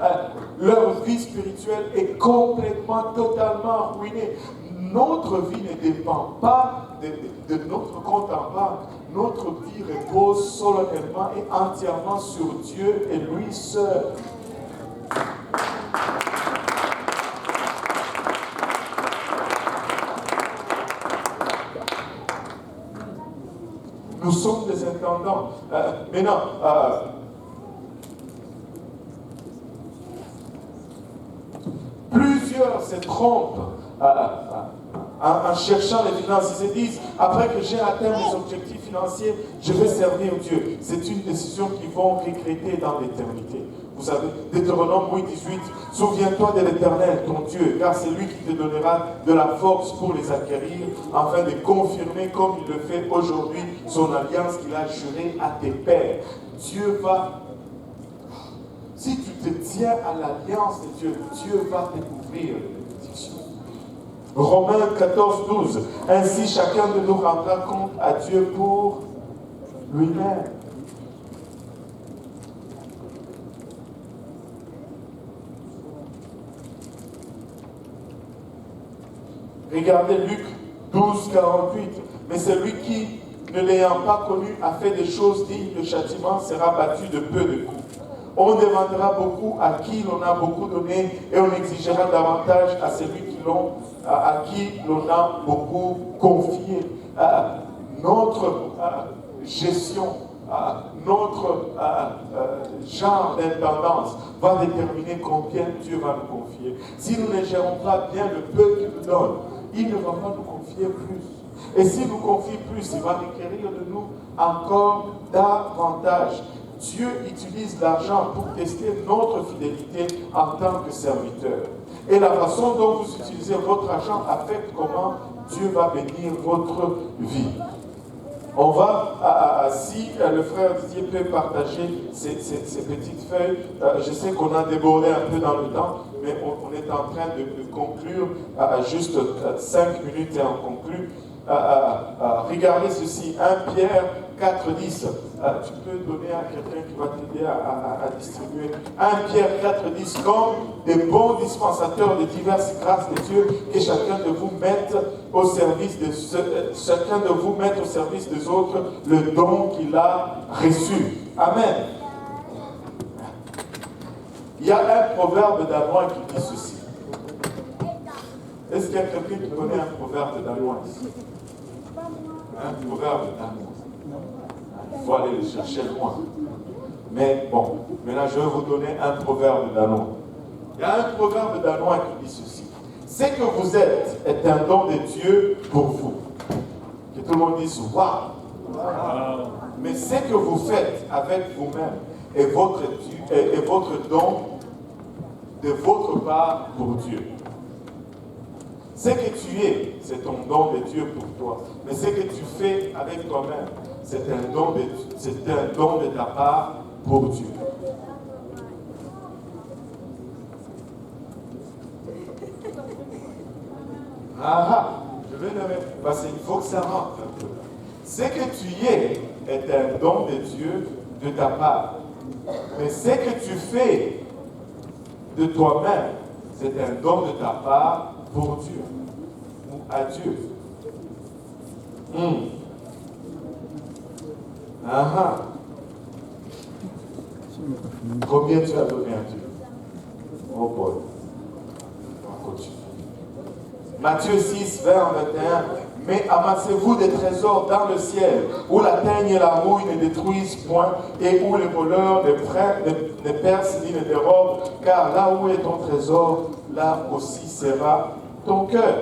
leur vie spirituelle est complètement, totalement ruinée. Notre vie ne dépend pas de notre compte en banque. Notre vie repose solennellement et entièrement sur Dieu et lui seul. Nous sommes des intendants. Maintenant, plusieurs se trompent en cherchant les finances. Ils se disent, après que j'ai atteint mes objectifs financiers, je vais servir Dieu. C'est une décision qu'ils vont regretter dans l'éternité. Vous savez, Deutéronome 8-18, souviens-toi de l'Éternel, ton Dieu, car c'est lui qui te donnera de la force pour les acquérir, afin de confirmer, comme il le fait aujourd'hui, son alliance qu'il a jurée à tes pères. Dieu va, si tu te tiens à l'alliance de Dieu, Dieu va te couvrir les bénédictions. Romains 14-12, ainsi chacun de nous rendra compte à Dieu pour lui-même. Regardez Luc 12, 48. Mais celui qui, ne l'ayant pas connu, a fait des choses dignes de châtiment, sera battu de peu de coups. On demandera beaucoup à qui l'on a beaucoup donné et on exigera davantage à celui à qui l'on a beaucoup confié. Notre gestion, notre genre d'intendance va déterminer combien Dieu va nous confier. Si nous ne gérons pas bien le peu qu'il nous donne, il ne va pas nous confier plus. Et s'il nous confie plus, il va requérir de nous encore davantage. Dieu utilise l'argent pour tester notre fidélité en tant que serviteur. Et la façon dont vous utilisez votre argent affecte comment Dieu va bénir votre vie. On va, si le frère Didier peut partager ces petites feuilles, je sais qu'on a débordé un peu dans le temps, mais on est en train de conclure, juste 5 minutes et on conclut. Regardez ceci, 1 Pierre 4,10. Tu peux donner à quelqu'un qui va t'aider à distribuer. 1 Pierre 4,10. Comme des bons dispensateurs de diverses grâces de Dieu, que chacun de vous mette au service des autres le don qu'il a reçu. Amen. Il y a un proverbe danois qui dit ceci. Est-ce qu'il y a quelqu'un qui connaît un proverbe danois ici? Un proverbe danois. Il faut aller le chercher loin. Mais bon, maintenant je vais vous donner un proverbe danois. Il y a un proverbe danois qui dit ceci. Ce que vous êtes est un don de Dieu pour vous. Que tout le monde dise waouh. Mais ce que vous faites avec vous-même est votre don de votre part pour Dieu. Ce que tu es, c'est ton don de Dieu pour toi. Mais ce que tu fais avec toi-même, c'est un don de ta part pour Dieu. Je vais le mettre, parce qu'il faut que ça rentre un peu. Ce que tu es est un don de Dieu de ta part. Mais ce que tu fais de toi-même, c'est un don de ta part pour Dieu ou à Dieu. Combien tu as donné à Dieu? Oh boy. On continue. Matthieu 6, 20, 21. Mais amassez-vous des trésors dans le ciel, où la teigne et la rouille ne détruisent point, et où les voleurs ne percent ni ne dérobent, car là où est ton trésor, là aussi sera ton cœur.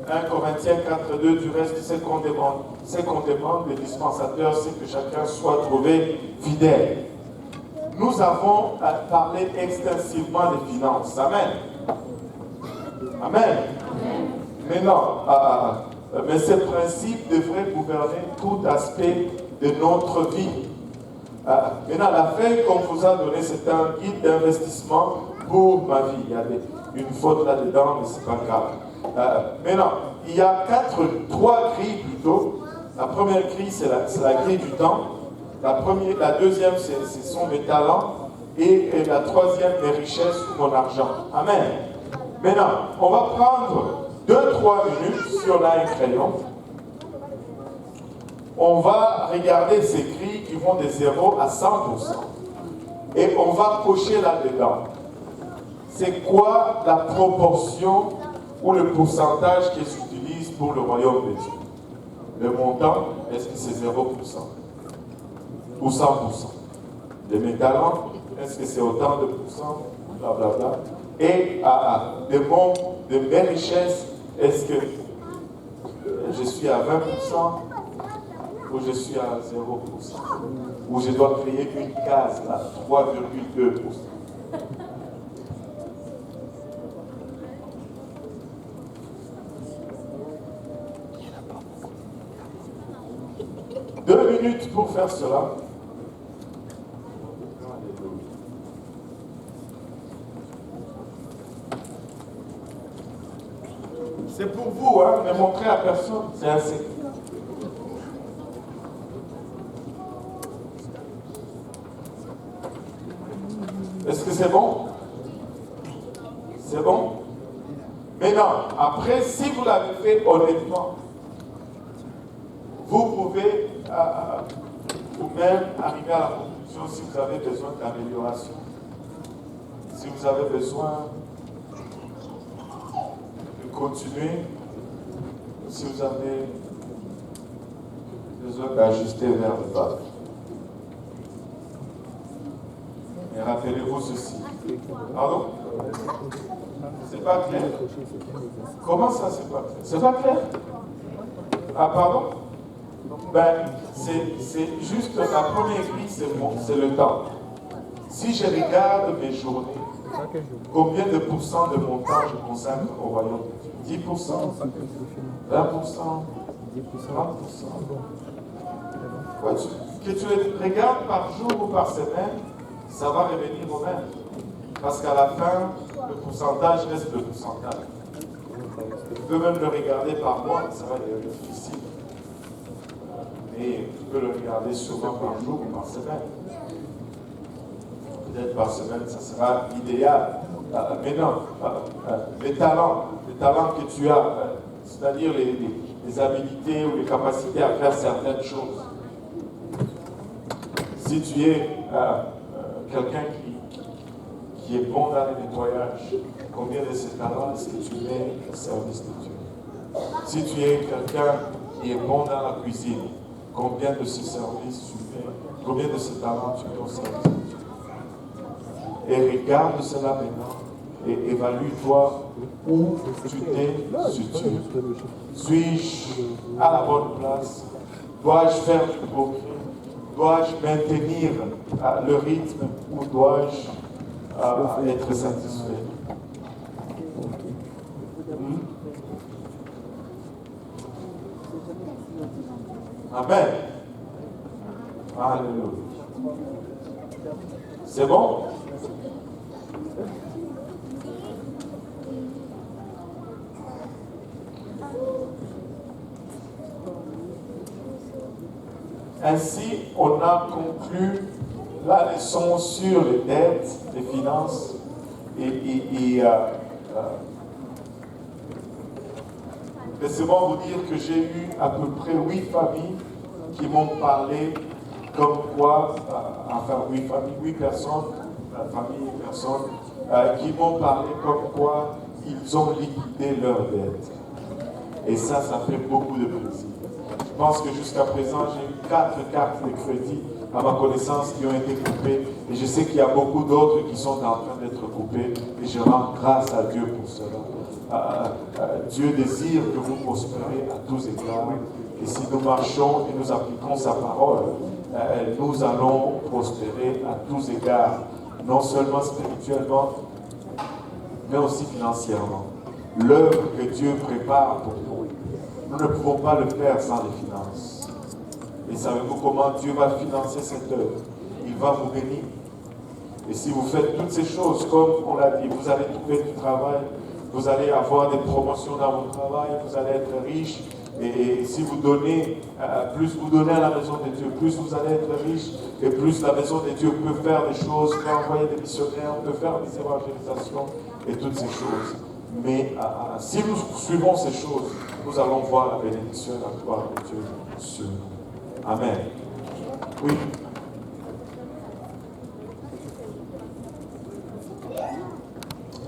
« 1 Corinthiens 4, 2, du reste, ce qu'on demande des dispensateurs, c'est que chacun soit trouvé fidèle. » Nous avons parlé extensivement des finances. Amen. Amen. Maintenant, mais ces principes devraient gouverner tout aspect de notre vie. Maintenant, la feuille qu'on vous a donnée, c'est un guide d'investissement pour ma vie. Il y a une faute là-dedans, mais ce n'est pas grave. Maintenant, il y a trois grilles plutôt. La première grille, c'est la grille du temps. La deuxième, ce sont mes talents. Et la troisième, mes richesses ou mon argent. Amen. Maintenant, on va prendre 2-3 minutes, si on a un crayon. On va regarder ces grilles qui vont de 0 à 100%. Et on va cocher là-dedans. C'est quoi la proportion ou le pourcentage qui s'utilise pour le royaume de Dieu? Le montant, est-ce que c'est 0% ou 100%? De mes talents, est-ce que c'est autant de pourcents? Blablabla. Et de mes richesses, est-ce que je suis à 20% ou je suis à 0%? Ou je dois créer une case là, 3,2%? Deux minutes pour faire cela. C'est pour vous, hein, ne montrez à personne, c'est assez. Est-ce que c'est bon? C'est bon? Maintenant, après, si vous l'avez fait honnêtement, vous pouvez vous-même arriver à la conclusion si vous avez besoin d'amélioration, si vous avez besoin de continuer, si vous avez besoin d'ajuster vers le bas. Mais rappelez-vous ceci. Pardon? C'est pas clair? Comment ça, c'est pas clair? C'est pas clair? Ah, pardon? Ben, c'est juste la première grille, c'est le temps. Si je regarde mes journées, combien de pourcents de mon temps je consacre au royaume de Dieu? 10%, 20%, 30%. Ouais, que tu le regardes par jour ou par semaine, ça va revenir au même. Parce qu'à la fin, le pourcentage reste le pourcentage. Tu peux même le regarder par mois, ça va devenir difficile. Mais tu peux le regarder souvent par jour ou par semaine. Peut-être par semaine, ça sera idéal. Mais non, les talents que tu as, c'est-à-dire les habilités ou les capacités à faire certaines choses. Si tu es quelqu'un qui est bon dans le nettoyage, combien de ces talents est-ce que tu mets au service de Dieu? Si tu es quelqu'un qui est bon dans la cuisine, combien de ces services tu mets, combien de ces talents tu mets au service de Dieu? Et regarde cela maintenant et évalue-toi où tu t'es situé. Suis-je à la bonne place? Dois-je faire du progrès? Dois-je maintenir le rythme ou dois-je être satisfait? Amen. Alléluia. C'est bon? Ainsi, on a conclu la leçon sur les dettes, les finances laissez-moi vous dire que j'ai eu à peu près 8 familles qui m'ont parlé comme quoi, 8 personnes, qui m'ont parlé comme quoi ils ont liquidé leurs dettes. Et ça fait beaucoup de plaisir. Je pense que jusqu'à présent, j'ai eu 4 cartes de crédit à ma connaissance qui ont été coupées. Et je sais qu'il y a beaucoup d'autres qui sont en train d'être coupées. Et je rends grâce à Dieu pour cela. Dieu désire que vous prospérez à tous égards. Et si nous marchons et nous appliquons sa parole, nous allons prospérer à tous égards. Non seulement spirituellement, mais aussi financièrement. L'œuvre que Dieu prépare pour nous, nous ne pouvons pas le faire sans les finances. Et savez-vous comment Dieu va financer cette œuvre? Il va vous bénir. Et si vous faites toutes ces choses, comme on l'a dit, vous allez trouver du travail, vous allez avoir des promotions dans votre travail, vous allez être riche. Et si vous donnez, plus vous donnez à la maison de Dieu, plus vous allez être riche, et plus la maison de Dieu peut faire des choses, peut envoyer des missionnaires, peut faire des évangélisations et toutes ces choses. Mais si nous suivons ces choses, nous allons voir la bénédiction et la gloire de Dieu sur nous. Amen. Oui.